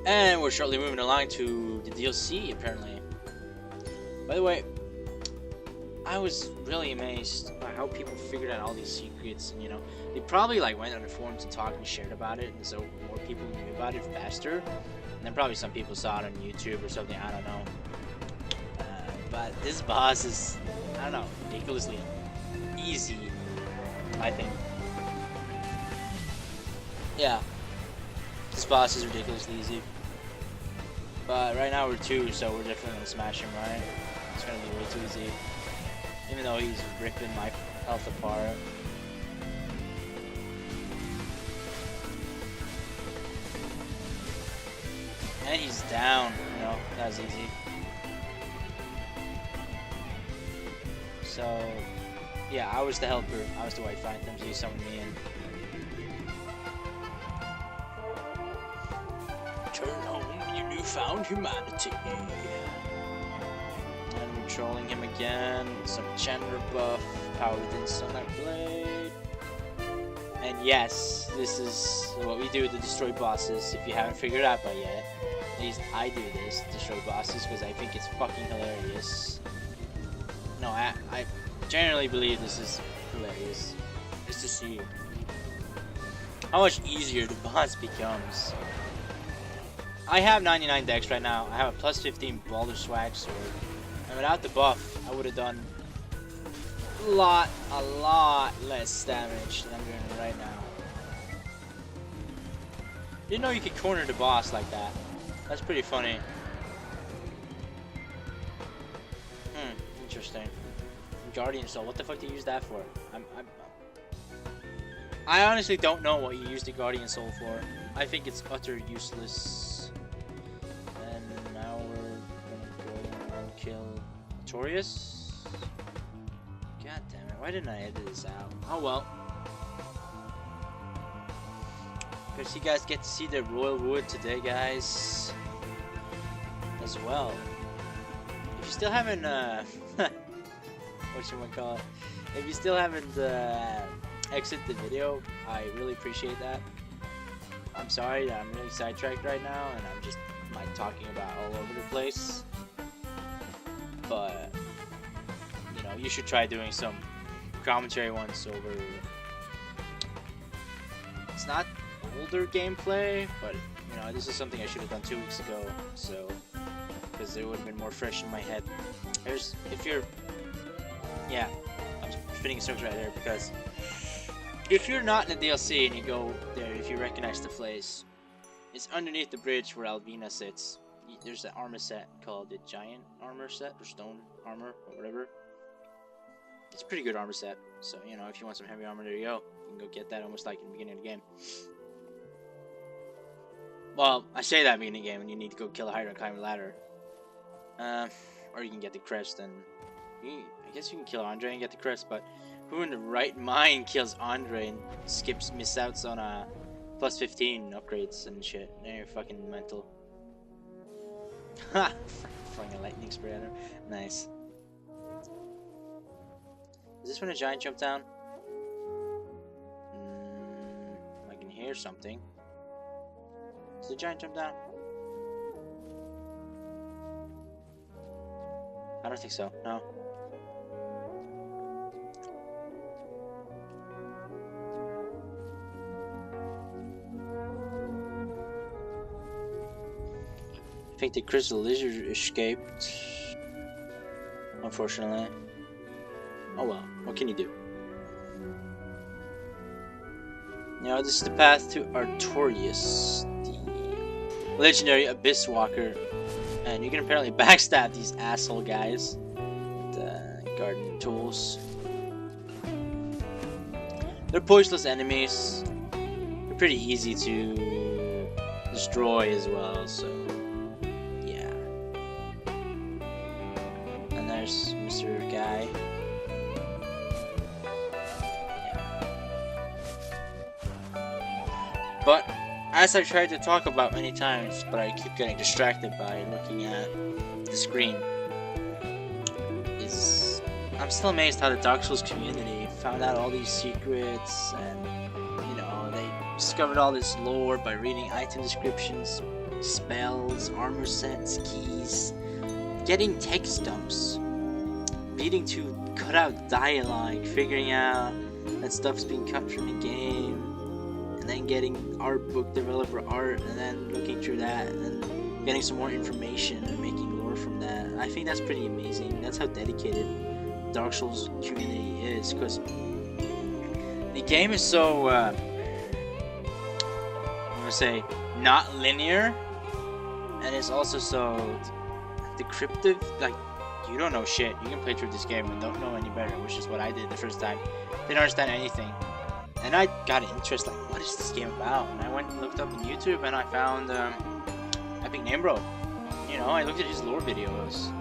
And we're shortly moving along to the DLC, apparently. By the way, I was really amazed by how people figured out all these secrets, and you know, they probably like went on the forums and talked and shared about it, and so more people knew about it faster. And then probably some people saw it on YouTube or something, I don't know. But this boss is, I don't know, ridiculously easy, I think. Yeah, this boss is ridiculously easy. But right now we're 2, so we're definitely gonna smash him, right? It's gonna be way too easy. Even though he's ripping my health apart. And he's down, you know, that was easy. So, yeah, I was the helper. I was the white phantom, so you summoned me in. Turn home your newfound humanity. And we're trolling him again. Some Chandler buff, power within Sunlight Blade. And yes, this is what we do to destroy bosses. If you haven't figured it out by yet, at least I do this to destroy bosses because I think it's fucking hilarious. No, I generally believe this is hilarious. Just to see how much easier the boss becomes. I have 99 dex right now. I have a plus 15 Baldur Swag sword. And without the buff, I would have done a lot less damage than I'm doing right now. Didn't know you could corner the boss like that. That's pretty funny. Interesting. Guardian Soul, what the fuck do you use that for? I honestly don't know what you use the Guardian Soul for. I think it's utter useless. And now we're gonna go and kill Torius. God damn it, why didn't I edit this out? Oh well. Because you guys get to see the Royal Wood today, guys. As well. If you still haven't, whatchamacallit, if you still haven't exited the video, I really appreciate that. I'm sorry that I'm really sidetracked right now and I'm just like talking about all over the place. But you know, you should try doing some commentary ones over. It's not older gameplay, but you know, this is something I should have done 2 weeks ago. So, because it would have been more fresh in my head. If you're, yeah, I'm spinning a circle right there because if you're not in the DLC and you go there, if you recognize the place, it's underneath the bridge where Alvina sits. There's an armor set called the Giant Armor Set or Stone Armor or whatever. It's a pretty good armor set. So you know, if you want some heavy armor, there you go. You can go get that almost like in the beginning of the game. Well, I say that beginning of the game, and you need to go kill a Hydra and climb a ladder. Or you can get the crest, and I guess you can kill Andre and get the crest, but who in the right mind kills Andre and miss outs on a plus 15 upgrades and shit? They're fucking mental. Ha! Fucking a lightning spray at her. Nice. Is this when a giant jumped down? I can hear something. Did the giant jump down? I don't think so, no. I think the crystal lizard escaped. Unfortunately. Oh well, what can you do? Now this is the path to Artorias, the legendary Abyss Walker. And you can apparently backstab these asshole guys with garden tools. They're poisonous enemies. They're pretty easy to destroy as well, so yeah. And there's Mr. Guy. Yeah. But as I tried to talk about many times, but I keep getting distracted by looking at the screen, I'm still amazed how the Dark Souls community found out all these secrets, and you know, they discovered all this lore by reading item descriptions, spells, armor sets, keys, getting text dumps, needing to cut out dialogue, figuring out that stuff's being cut from the game, and then getting art book developer art, and then looking through that, and then getting some more information and making lore from that. I think that's pretty amazing. That's how dedicated Dark Souls community is, because the game is so I'm gonna say not linear, and it's also so decryptive. Like, you don't know shit. You can play through this game and don't know any better, which is what I did the first time. Didn't understand anything, and I got an interest. Like, what is this game about? And I went and looked up on YouTube, and I found Epic Name Bro. You know, I looked at his lore videos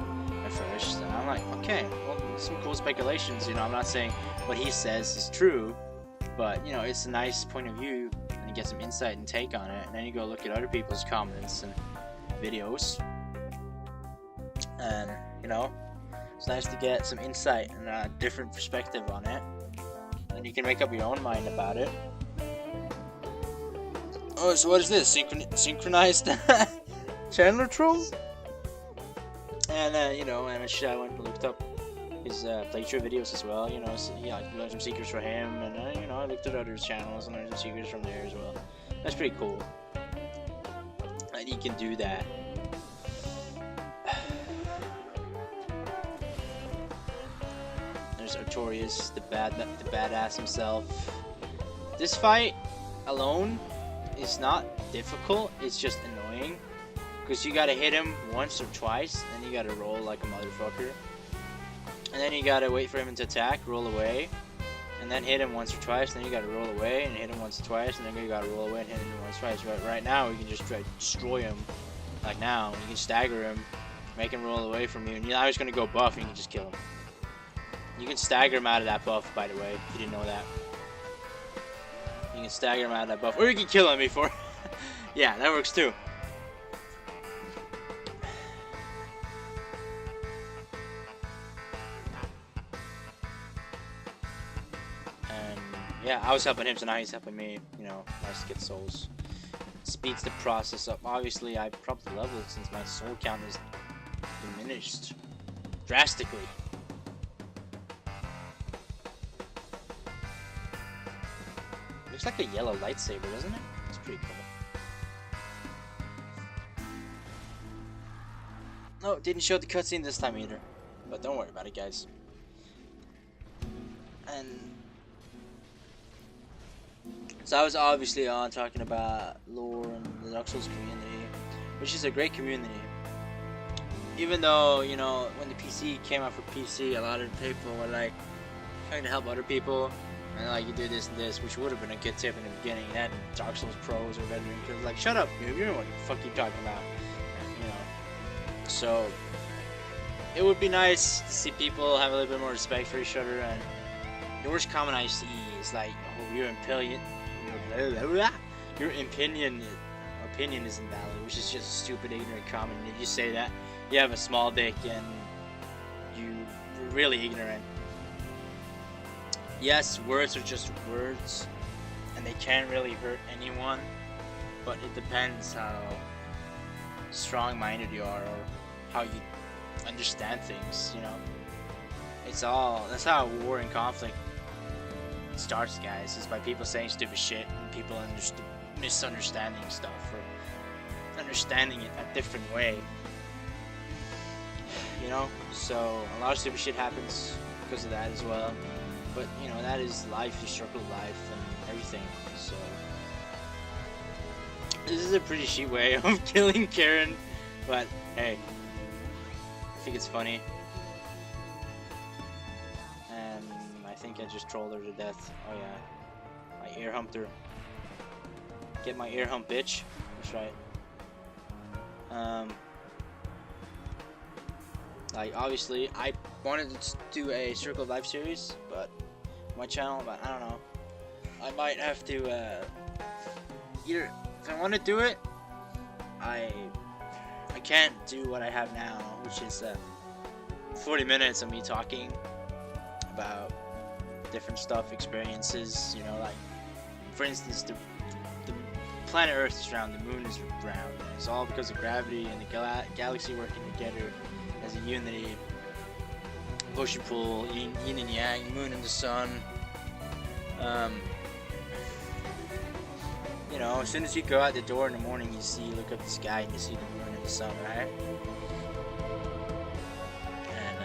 at first, and I'm like, okay, well, some cool speculations. You know, I'm not saying what he says is true, but you know, it's a nice point of view, and you get some insight and take on it. And then you go look at other people's comments and videos, and you know, it's nice to get some insight and a different perspective on it, and you can make up your own mind about it. Oh, so what is this? Synchronized Chandler troll? And you know, and I went and looked up his playthrough videos as well. You know, so, yeah, I learned some secrets from him, and you know, I looked at other channels and learned some secrets from there as well. That's pretty cool. And you can do that. There's Artorias, the badass himself. This fight alone is not difficult. It's just annoying. Because you gotta hit him once or twice, and you gotta roll like a motherfucker. And then you gotta wait for him to attack, roll away, and then hit him once or twice, then you gotta roll away, and hit him once or twice, and then you gotta roll away and hit him once or twice. Right now, you can just try to destroy him. Like now, you can stagger him, make him roll away from you, and now he's gonna go buff, and you can just kill him. You can stagger him out of that buff, by the way, if you didn't know that. You can stagger him out of that buff, or you can kill him before. Yeah, that works too. Yeah, I was helping him, so now he's helping me. You know, nice to get souls. Speeds the process up. Obviously, I probably leveled since my soul count is diminished drastically. Looks like a yellow lightsaber, doesn't it? It's pretty cool. Oh, didn't show the cutscene this time either. But don't worry about it, guys. And so I was obviously on talking about lore and the Dark Souls community, which is a great community. Even though, you know, when the PC came out for PC, a lot of people were like trying to help other people, and like, you do this and this, which would have been a good tip in the beginning. And then Dark Souls pros or veterans like, shut up, dude, you know what the fuck you're talking about, you know. So it would be nice to see people have a little bit more respect for each other. And the worst comment I see is like, oh, your opinion is invalid, which is just a stupid, ignorant comment. And if you say that, you have a small dick and you're really ignorant. Yes, words are just words, and they can't really hurt anyone, but it depends how strong-minded you are, or how you understand things, you know. That's how war and conflict starts, guys, is by people saying stupid shit and people misunderstanding stuff, or understanding it a different way, you know. So a lot of stupid shit happens because of that as well, but you know, that is life, the circle of life and everything. So this is a pretty shit way of killing Karen, but hey, I think it's funny. I think I just trolled her to death. Oh yeah, I ear humped her. Get my ear hump, bitch. That's right. Like, obviously, I wanted to do a Circle of Life series, but my channel, but I don't know. I might have to either, if I want to do it, I can't do what I have now, which is 40 minutes of me talking about different stuff, experiences, you know, like, for instance, the planet Earth is round, the moon is round, and it's all because of gravity and the galaxy working together as a unity, push and pull, yin and yang, the moon and the sun. You know, as soon as you go out the door in the morning, you look up the sky and you see the moon and the sun, right? And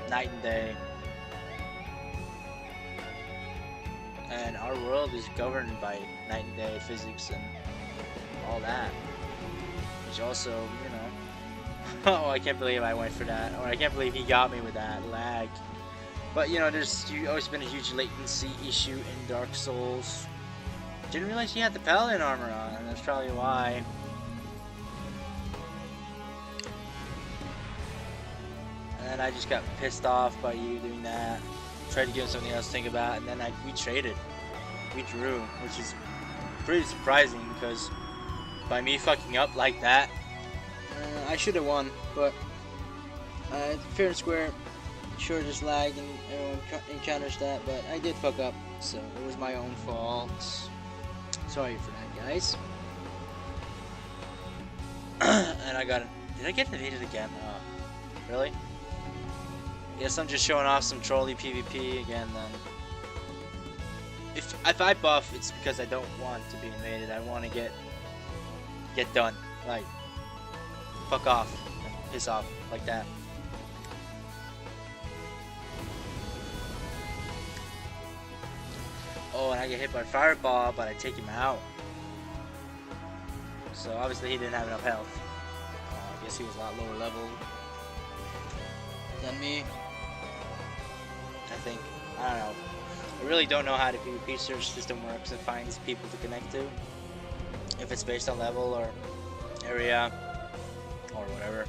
night and day. And our world is governed by night and day physics and all that. Which also, you know... oh, I can't believe I went for that. Or I can't believe he got me with that lag. But, you know, there's always been a huge latency issue in Dark Souls. Didn't realize he had the Paladin armor on, and that's probably why. And then I just got pissed off by you doing that. Tried to give him something else to think about, and then we traded. We drew, which is pretty surprising, because by me fucking up like that, I should have won, but fair and square. Sure, just lag and everyone encounters that, but I did fuck up, so it was my own fault. Sorry for that, guys. And I got it. Did I get invaded again? Really? Guess I'm just showing off some trolley PvP again then. If I buff, it's because I don't want to be invaded. I want to get done. Like, fuck off. Piss off. Like that. Oh, and I get hit by fireball, but I take him out. So obviously he didn't have enough health. I guess he was a lot lower level than me. I think. I don't know. I really don't know how the PvP search system works and finds people to connect to. If it's based on level or area or whatever.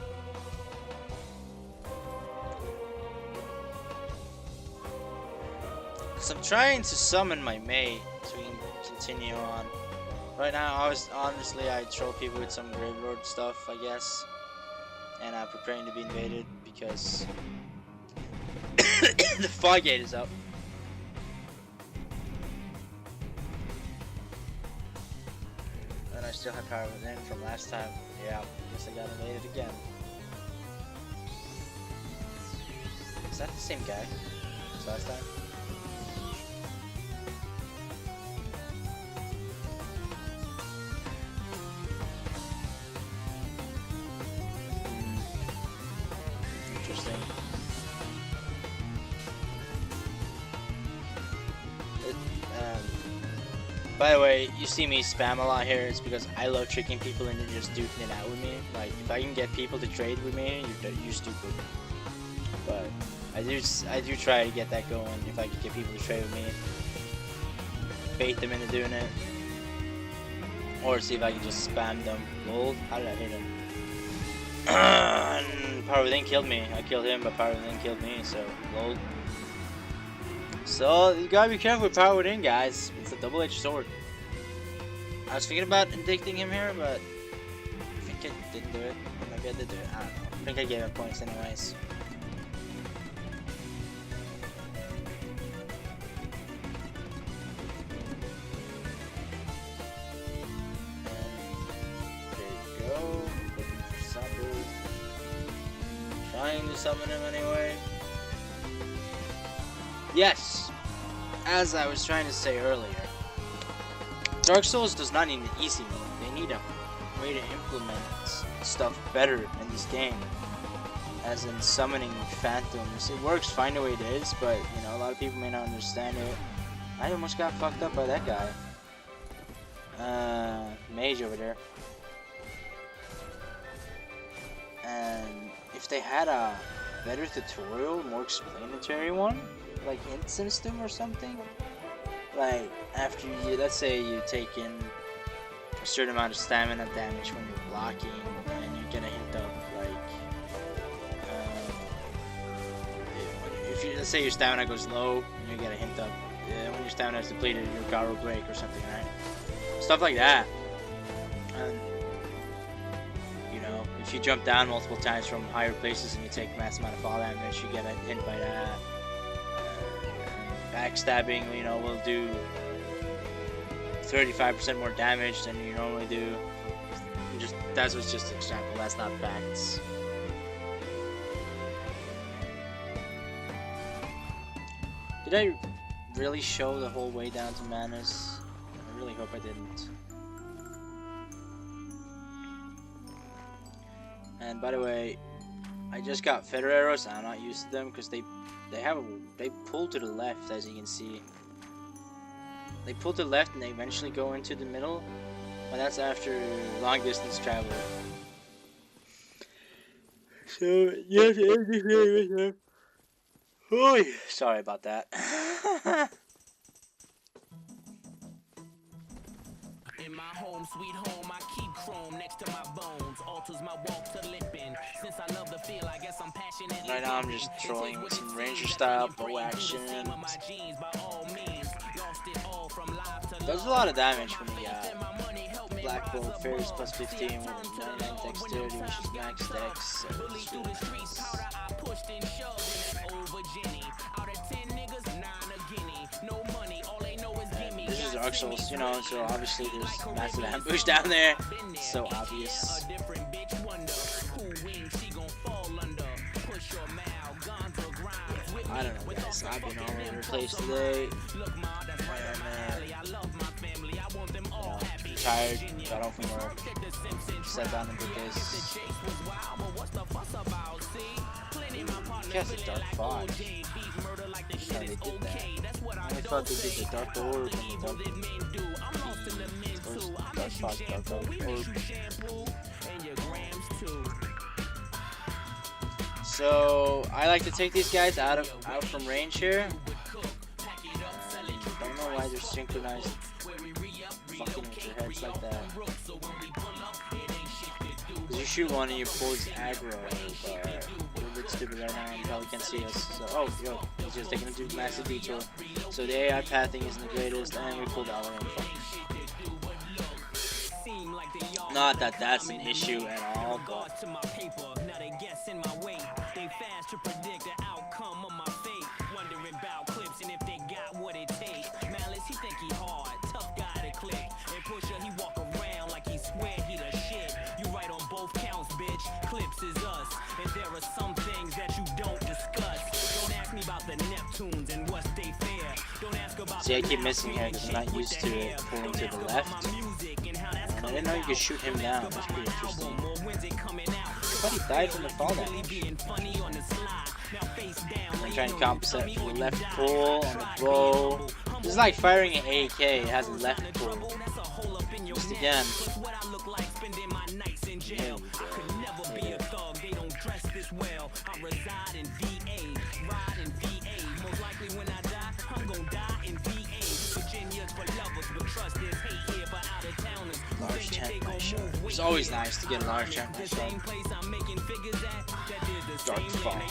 So I'm trying to summon my mate so we can continue on. Right now, honestly, I troll people with some Gravelord stuff, I guess. And I'm preparing to be invaded because the fog gate is up. And I still have power within from last time. Yeah, guess I got invaded again. Is that the same guy as last time? Interesting. By the way, you see me spam a lot here, it's because I love tricking people into just duking it out with me. Like, if I can get people to trade with me, you're stupid. But I do try to get that going if I can get people to trade with me. Bait them into doing it. Or see if I can just spam them. Lol, how did I hit him? Power Within killed me. I killed him, but Power Within killed me, so lol. So, you gotta be careful with Power Within, guys. It's a double-edged sword. I was thinking about indicting him here, but I think I didn't do it. Maybe I did do it. I don't know. I think I gave him points anyways. And there you go. Looking for sabo. Trying to summon him anyway. Yes! As I was trying to say earlier, Dark Souls does not need an easy mode. They need a way to implement stuff better in this game. As in summoning phantoms. It works fine the way it is, but you know, a lot of people may not understand it. I almost got fucked up by that guy. Mage over there. And if they had a better tutorial, more explanatory one, like hint system or something, like after you, let's say you take in a certain amount of stamina damage when you're blocking, and you get a hint of like, if you, let's say your stamina goes low, and you get a hint of when your stamina is depleted, your guard will break or something, right? Stuff like that. And you know, if you jump down multiple times from higher places and you take mass amount of fall damage, you get a hint by that. Backstabbing, you know, will do 35% more damage than you normally do. That was just an example, that's not facts. Did I really show the whole way down to Manus? I really hope I didn't. And by the way, I just got feather arrows and I'm not used to them because they pull to the left, as you can see. They pull to the left and they eventually go into the middle, but that's after long distance travel. So yes, sorry about that. In my home, sweet home, I keep chrome next to my bones. Alters my walk to limping. Since I love the feel, I guess I'm passionate. Right now I'm just trolling with some ranger style bow action. Does a lot of damage when you got black bow fairies plus 15 with 99 dexterity, which is max dex. So it's really nice. This is Dark Souls, you know, so obviously there's massive ambush down there. It's so obvious. I don't know, guys. I've been all over the place today. I'm tired, got off from work, sat down and did this. Cast a dark fog. That's how they did that. I thought they did the dark orb and the dark fog, dark orb. So I like to take these guys out from range here. Don't know why they're synchronized fucking with their heads like that. Cause you shoot one and you pull his aggro, but we're a bit stupid right now and probably can't see us. So, oh, yo, he's just taking him to a massive detour. So the AI pathing isn't the greatest, and we pulled our own fucking. Not that that's an issue at all, but. To predict the outcome of my fate, wondering about clips and if they got what it takes. Malice, he think he hard, tough guy to click, and Pusher, he walk around like he swear he the shit. You right on both counts, bitch. Clips is us, and there are some things that you don't discuss. Don't ask me about the Neptunes and what's they fair. Don't ask about. See, I keep missing here because I'm not used to it pulling to the left. And I didn't know you could shoot him down. That's pretty interesting. But he died from the fall damage. I'm trying to compensate for the left pull on the bow. This is like firing an AK, it has a left pull. Just again. There we go. Large tent my shot. It's always nice to get a large tent my shot. Dark fog.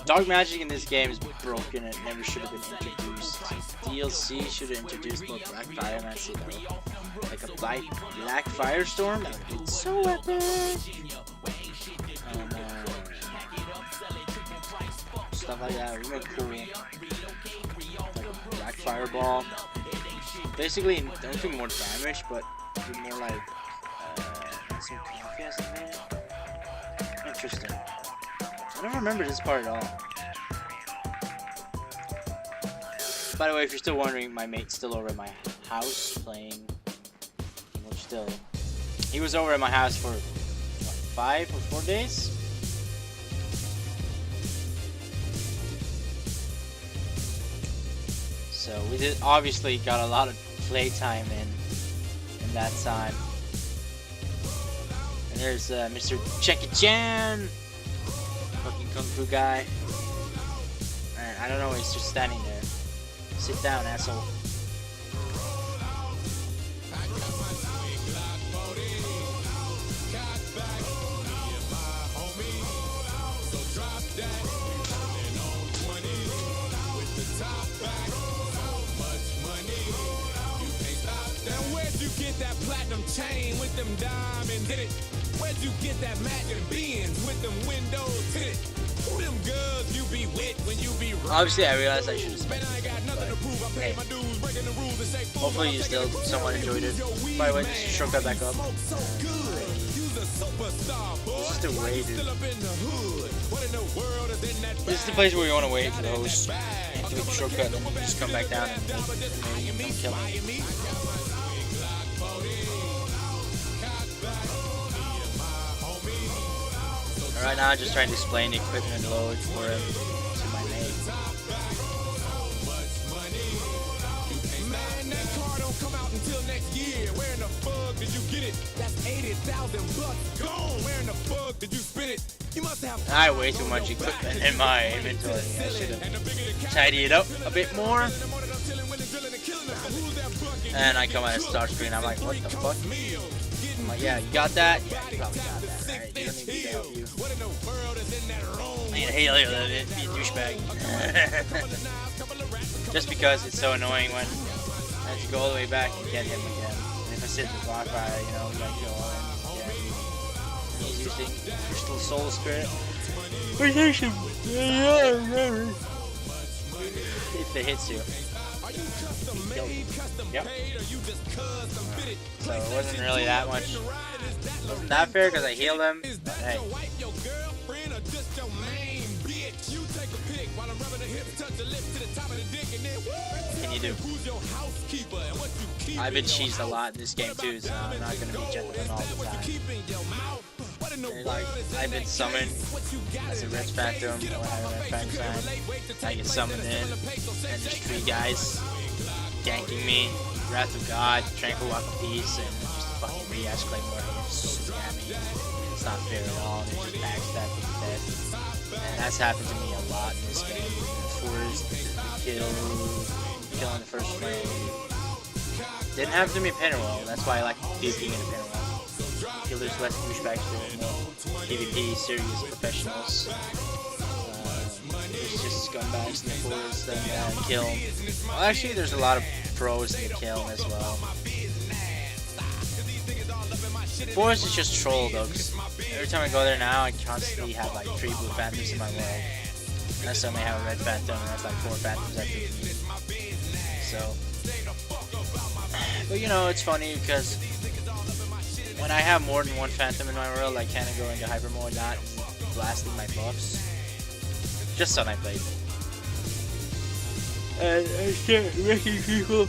Dark magic in this game is broken and never should have been introduced. DLC should have introduced more black pyromancy though. Like a black firestorm? It's so epic! Stuff like that, really cool. Like a black fireball. Basically, don't do more damage, but do more like some coffee or something. Interesting. I don't remember this part at all. By the way, if you're still wondering, my mate's still over at my house playing. Well, still, he was over at my house for what, 5 or 4 days. So we did obviously got a lot of playtime in that time. And there's Mr. Jackie Chan, fucking kung fu guy. And I don't know, he's just standing there. Sit down, asshole. That platinum chain with them diamonds in it. Where'd you get that Magnum Benz with them windows tinted? Who them girls you be with when you be right? Obviously, I realized I should have spent it, but hey. Hopefully you still somewhat enjoyed it. By the way, just shortcut back up. This is the way, dude. This is the place where you want to wait for the host. And to make a shortcut, and then just come back down and you can kill me. Right now, I'm just trying to explain the equipment load for him to my mate. Man, that car don't come out until next year. Where in the fuck did you get it? That's 80,000 bucks gone. Where in the fuck did you spend it? You must have. I have way too much equipment in my inventory. I should have tidied it up a bit more. And I come at a start screen. I'm like, what the fuck? I'm like, yeah, you got that? Yeah, you probably got that, right? You don't need me to help you. I need to hail you a little bit, be a douchebag. Just because it's so annoying when I have to go all the way back and get him again. And if I sit in the bonfire, you know, we gotta kill all him again. And he's using Crystal Soul Spirit. Which actually, if it hits you. Yep. So it wasn't really that much. Wasn't that fair because I healed him. But hey. What can you do? I've been cheesed a lot in this game too, so I'm not gonna be gentleman all the time. And like, I've been summoned as a red phantom or a red phantom. I get summoned in, and there's 3 guys ganking me. Wrath of God, Tranquil Walk of Peace, and just a fucking Rias Claymore here just scamming. It's not fair at all. They're just backstabbing to death. And that's happened to me a lot in this game. Forced killing the first flame. Didn't happen to me in Pennerwell. That's why I like PvPing in Pennerwell. There's less douchebags doing more PvP, serious professionals. There's just scumbags in the forest that kill. Well, actually, there's a lot of pros in the kill as well. Forest is just troll though, because every time I go there now, I constantly have like 3 blue phantoms in my world. And I suddenly have a red phantom, and that's like 4 phantoms after me. So, but you know, it's funny because when I have more than 1 phantom in my world, I kind of go into hyper mode, not blasting my buffs. Just on I played. And I start wrecking people,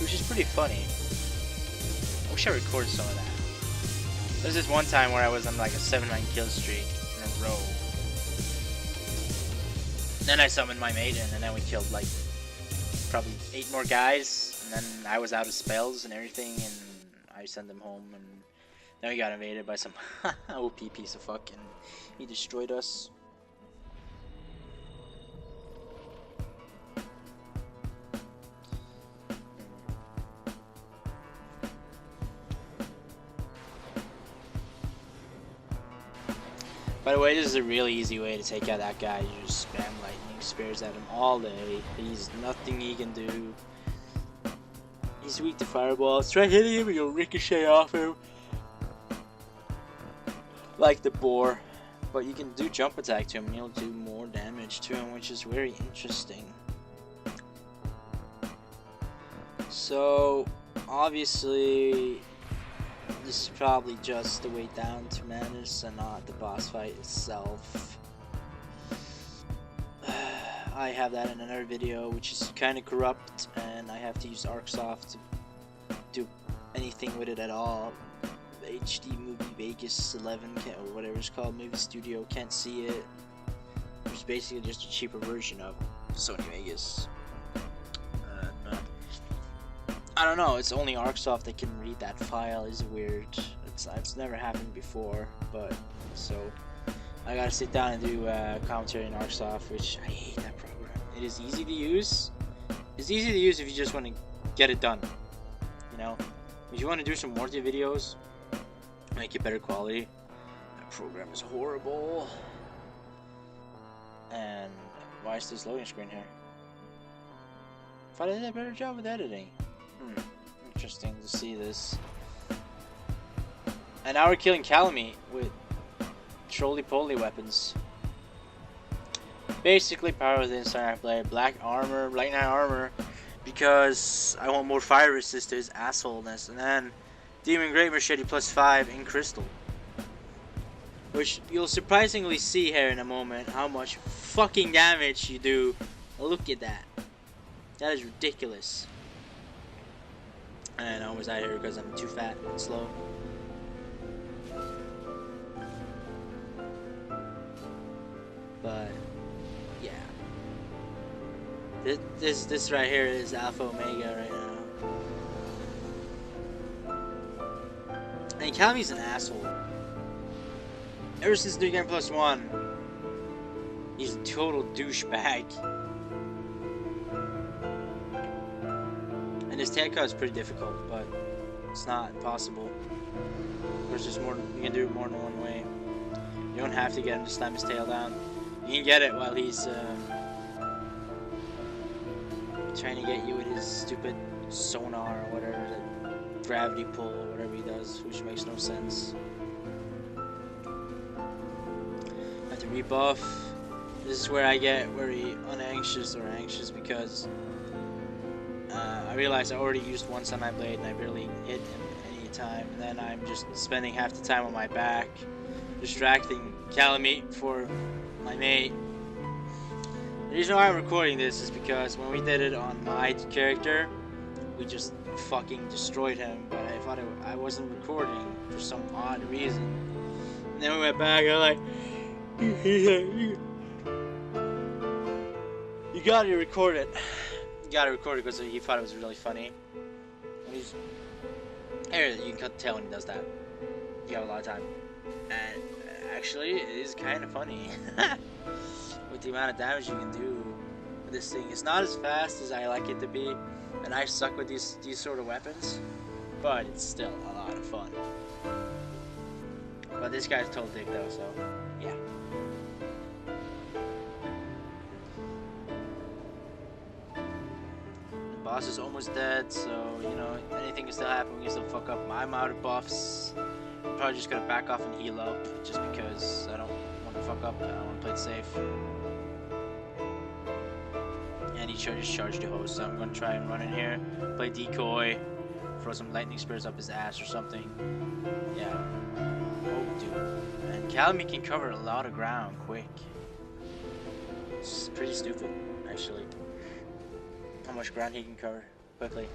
which is pretty funny. I wish I recorded some of that. There's this one time where I was on like a 7-9 kill streak in a row. Then I summoned my maiden, and then we killed like probably 8 more guys, and then I was out of spells and everything, and I sent them home, and then we got invaded by some OP piece of fuck, and he destroyed us. By the way, this is a really easy way to take out that guy. You just spam lightning spears at him all day. He's nothing he can do. He's weak to fireballs. Try hitting him and you'll ricochet off him. Like the boar. But you can do jump attack to him and you'll do more damage to him, which is very interesting. So, obviously, this is probably just the way down to Madness and not the boss fight itself. I have that in another video, which is kind of corrupt, and I have to use ArcSoft to do anything with it at all. HD Movie Vegas 11 or whatever it's called, Movie Studio can't see it. It's basically just a cheaper version of Sony Vegas. I don't know, it's only ArcSoft that can read that file. Is weird. It's never happened before, but so I gotta sit down and do commentary in ArcSoft, which I hate that program. It is easy to use. It's easy to use if you just want to get it done. You know, if you want to do some Morty videos, make it better quality, that program is horrible. And why is this loading screen here? If I did a better job with editing. Interesting to see this. And now we're killing Calamite with trolley-poly weapons. Basically, power within Star Blade, black armor, light knight armor, because I want more fire resist to his assholeness. And then Demon Great Machete +5 in crystal, which you'll surprisingly see here in a moment how much fucking damage you do. Look at that. That is ridiculous. And I almost died here because I'm too fat and slow. But yeah, this right here is Alpha Omega right now. And Kami's an asshole. Ever since New Game Plus One, he's a total douchebag. And his tail cut is pretty difficult, but it's not impossible. There's just more, you can do it more than one way. You don't have to get him to slam his tail down. You can get it while he's trying to get you with his stupid sonar or whatever, the gravity pull or whatever he does, which makes no sense. I have to rebuff. This is where I get very unanxious or anxious because I realized I already used one Sunlight Blade and I barely hit him any time. And then I'm just spending half the time on my back, distracting Calamite for my mate. The reason why I'm recording this is because when we did it on my character, we just fucking destroyed him. But I thought I wasn't recording for some odd reason. And then we went back and I'm like, you gotta record it. You gotta record it because he thought it was really funny. Here, you can cut the tail when he does that. You have a lot of time. And actually, it is kind of funny. With the amount of damage you can do with this thing. It's not as fast as I like it to be. And I suck with these sort of weapons. But it's still a lot of fun. But this guy's total dick though, so yeah. Boss is almost dead, so you know anything can still happen. We can still fuck up. I'm out of buffs. I'm probably just gonna back off and heal up, just because I don't want to fuck up. I want to play it safe. And he just charged the host, so I'm gonna try and run in here, play decoy, throw some lightning spears up his ass or something. Yeah. Oh, dude. And Calamite can cover a lot of ground quick. It's pretty stupid, actually. How much ground he can cover quickly.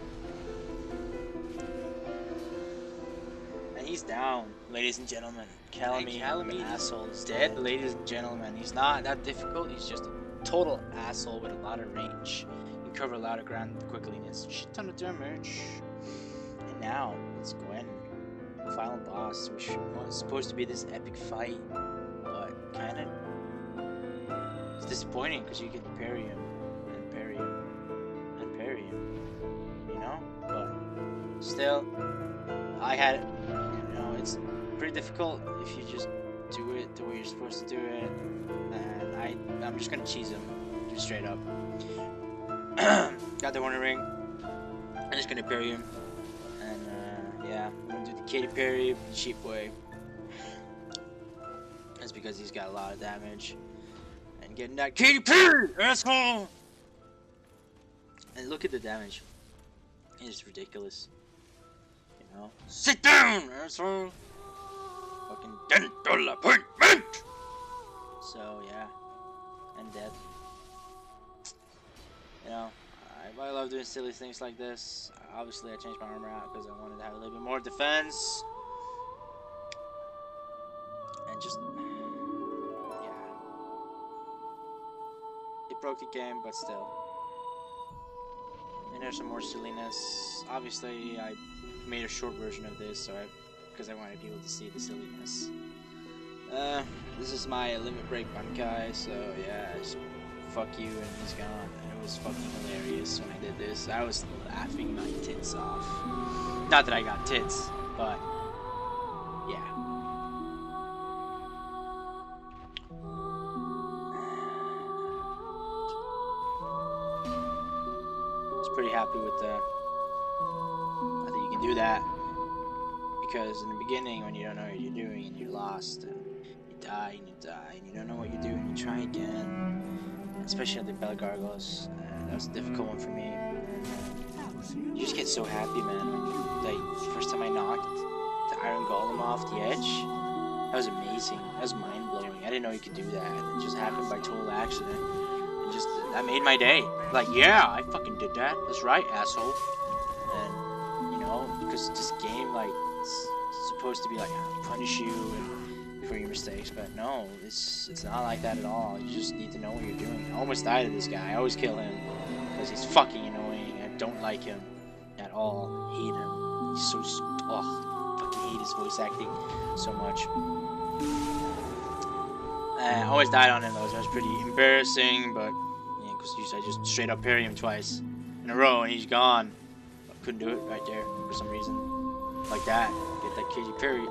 And he's down, ladies and gentlemen. Calamite, asshole, is dead, ladies and gentlemen. He's not that difficult, he's just a total asshole with a lot of range. He can cover a lot of ground quickly and it's a shit ton of damage. And now, it's Gwen, the final boss, which was supposed to be this epic fight, but kinda it's disappointing because you can parry him, and parry him. You know, but still, I had, you know, it's pretty difficult if you just do it the way you're supposed to do it, and I'm just gonna cheese him, just straight up. Got the Hornet Ring, I'm just gonna parry him, and yeah, I'm gonna do the Katy parry the cheap way. That's because he's got a lot of damage, and getting that Katy parry, asshole! And look at the damage. It's ridiculous. You know? Sit down, asshole! Fucking dental appointment! So, yeah. And dead. You know, I love doing silly things like this. Obviously, I changed my armor out because I wanted to have a little bit more defense. And just... yeah. It broke the game, but still. And there's some more silliness. Obviously, I made a short version of this, so because I wanted people to see the silliness. This is my limit break Bankai, so yeah, just fuck you and he's gone. And it was fucking hilarious when I did this. I was laughing my tits off. Not that I got tits, but yeah. Pretty happy with that you can do that, because in the beginning when you don't know what you're doing and you're lost and you die and you don't know what you're doing, you try again, especially at the Bella Gargos. That was a difficult one for me. You just get so happy, man, when you, like, the first time I knocked the Iron Golem off the edge, that was amazing. That was mind-blowing. I didn't know you could do that. It just happened by total accident. Just that made my day. Like, yeah, I fucking did that. That's right, asshole. And you know, because this game, like, it's supposed to be like punish you and for your mistakes, but no, it's not like that at all. You just need to know what you're doing. I almost died to this guy. I always kill him because he's fucking annoying. I don't like him at all. Hate him. He's so fucking hate his voice acting so much. I always died on him though, so that was pretty embarrassing. But yeah, because I just straight up parry him twice in a row and he's gone. I couldn't do it right there for some reason. Like that, get that kitty parry.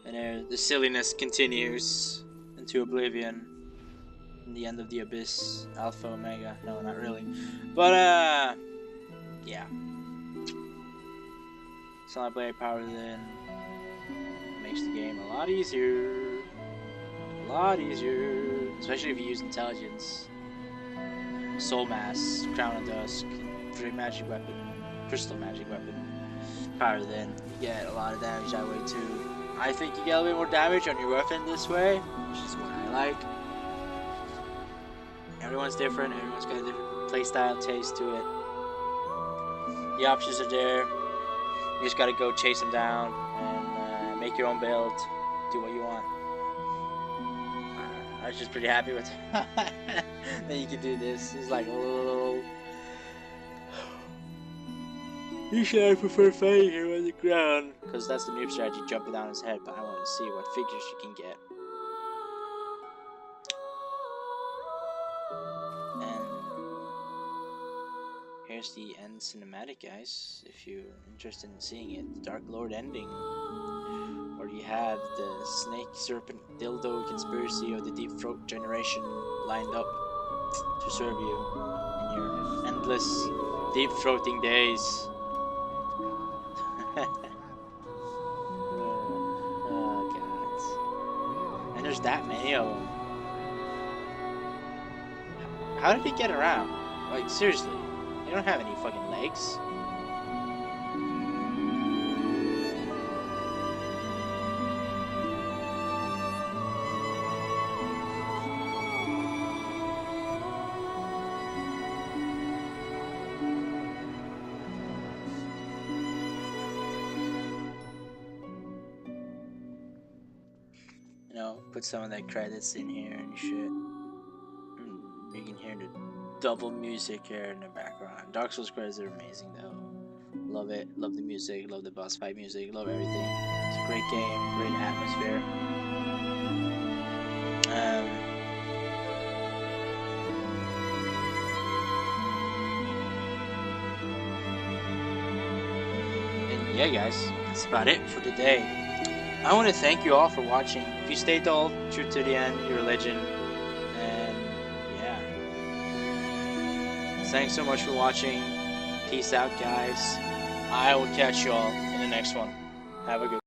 And the silliness continues into oblivion. In the end of the abyss, Alpha Omega. No, not really. But yeah. Sunlight Blade Power then makes the game a lot easier. A lot easier. Especially if you use intelligence. Soul Mass, Crown of Dusk, Great Magic Weapon, Crystal Magic Weapon. Power then. You get a lot of damage that way too. I think you get a little bit more damage on your weapon this way, which is what I like. Everyone's different, everyone's got a different playstyle, taste to it. The options are there. You just gotta go chase them down and make your own build, do what you want. I was just pretty happy with that you can do this. It's like, oh. Usually I prefer fighting him on the ground, because that's the noob strategy, jumping down his head, but I want to see what figures you can get. And here's the end cinematic, guys, if you're interested in seeing it. The Dark Lord ending, where you have the snake, serpent, dildo conspiracy of the deep throat generation lined up to serve you in your endless deep throating days. Oh god. And there's that many of them. How did he get around? Like, seriously, you don't have any fucking legs. You know, put some of that credits in here and shit. You can hear the double music here in the background. Dark Souls credits are amazing though. Love it. Love the music. Love the boss fight music. Love everything. It's a great game. Great atmosphere. And yeah, guys, that's about it for today. I want to thank you all for watching. If you stayed all true to the end, you're a legend. And yeah. Thanks so much for watching. Peace out, guys. I will catch you all in the next one. Have a good one.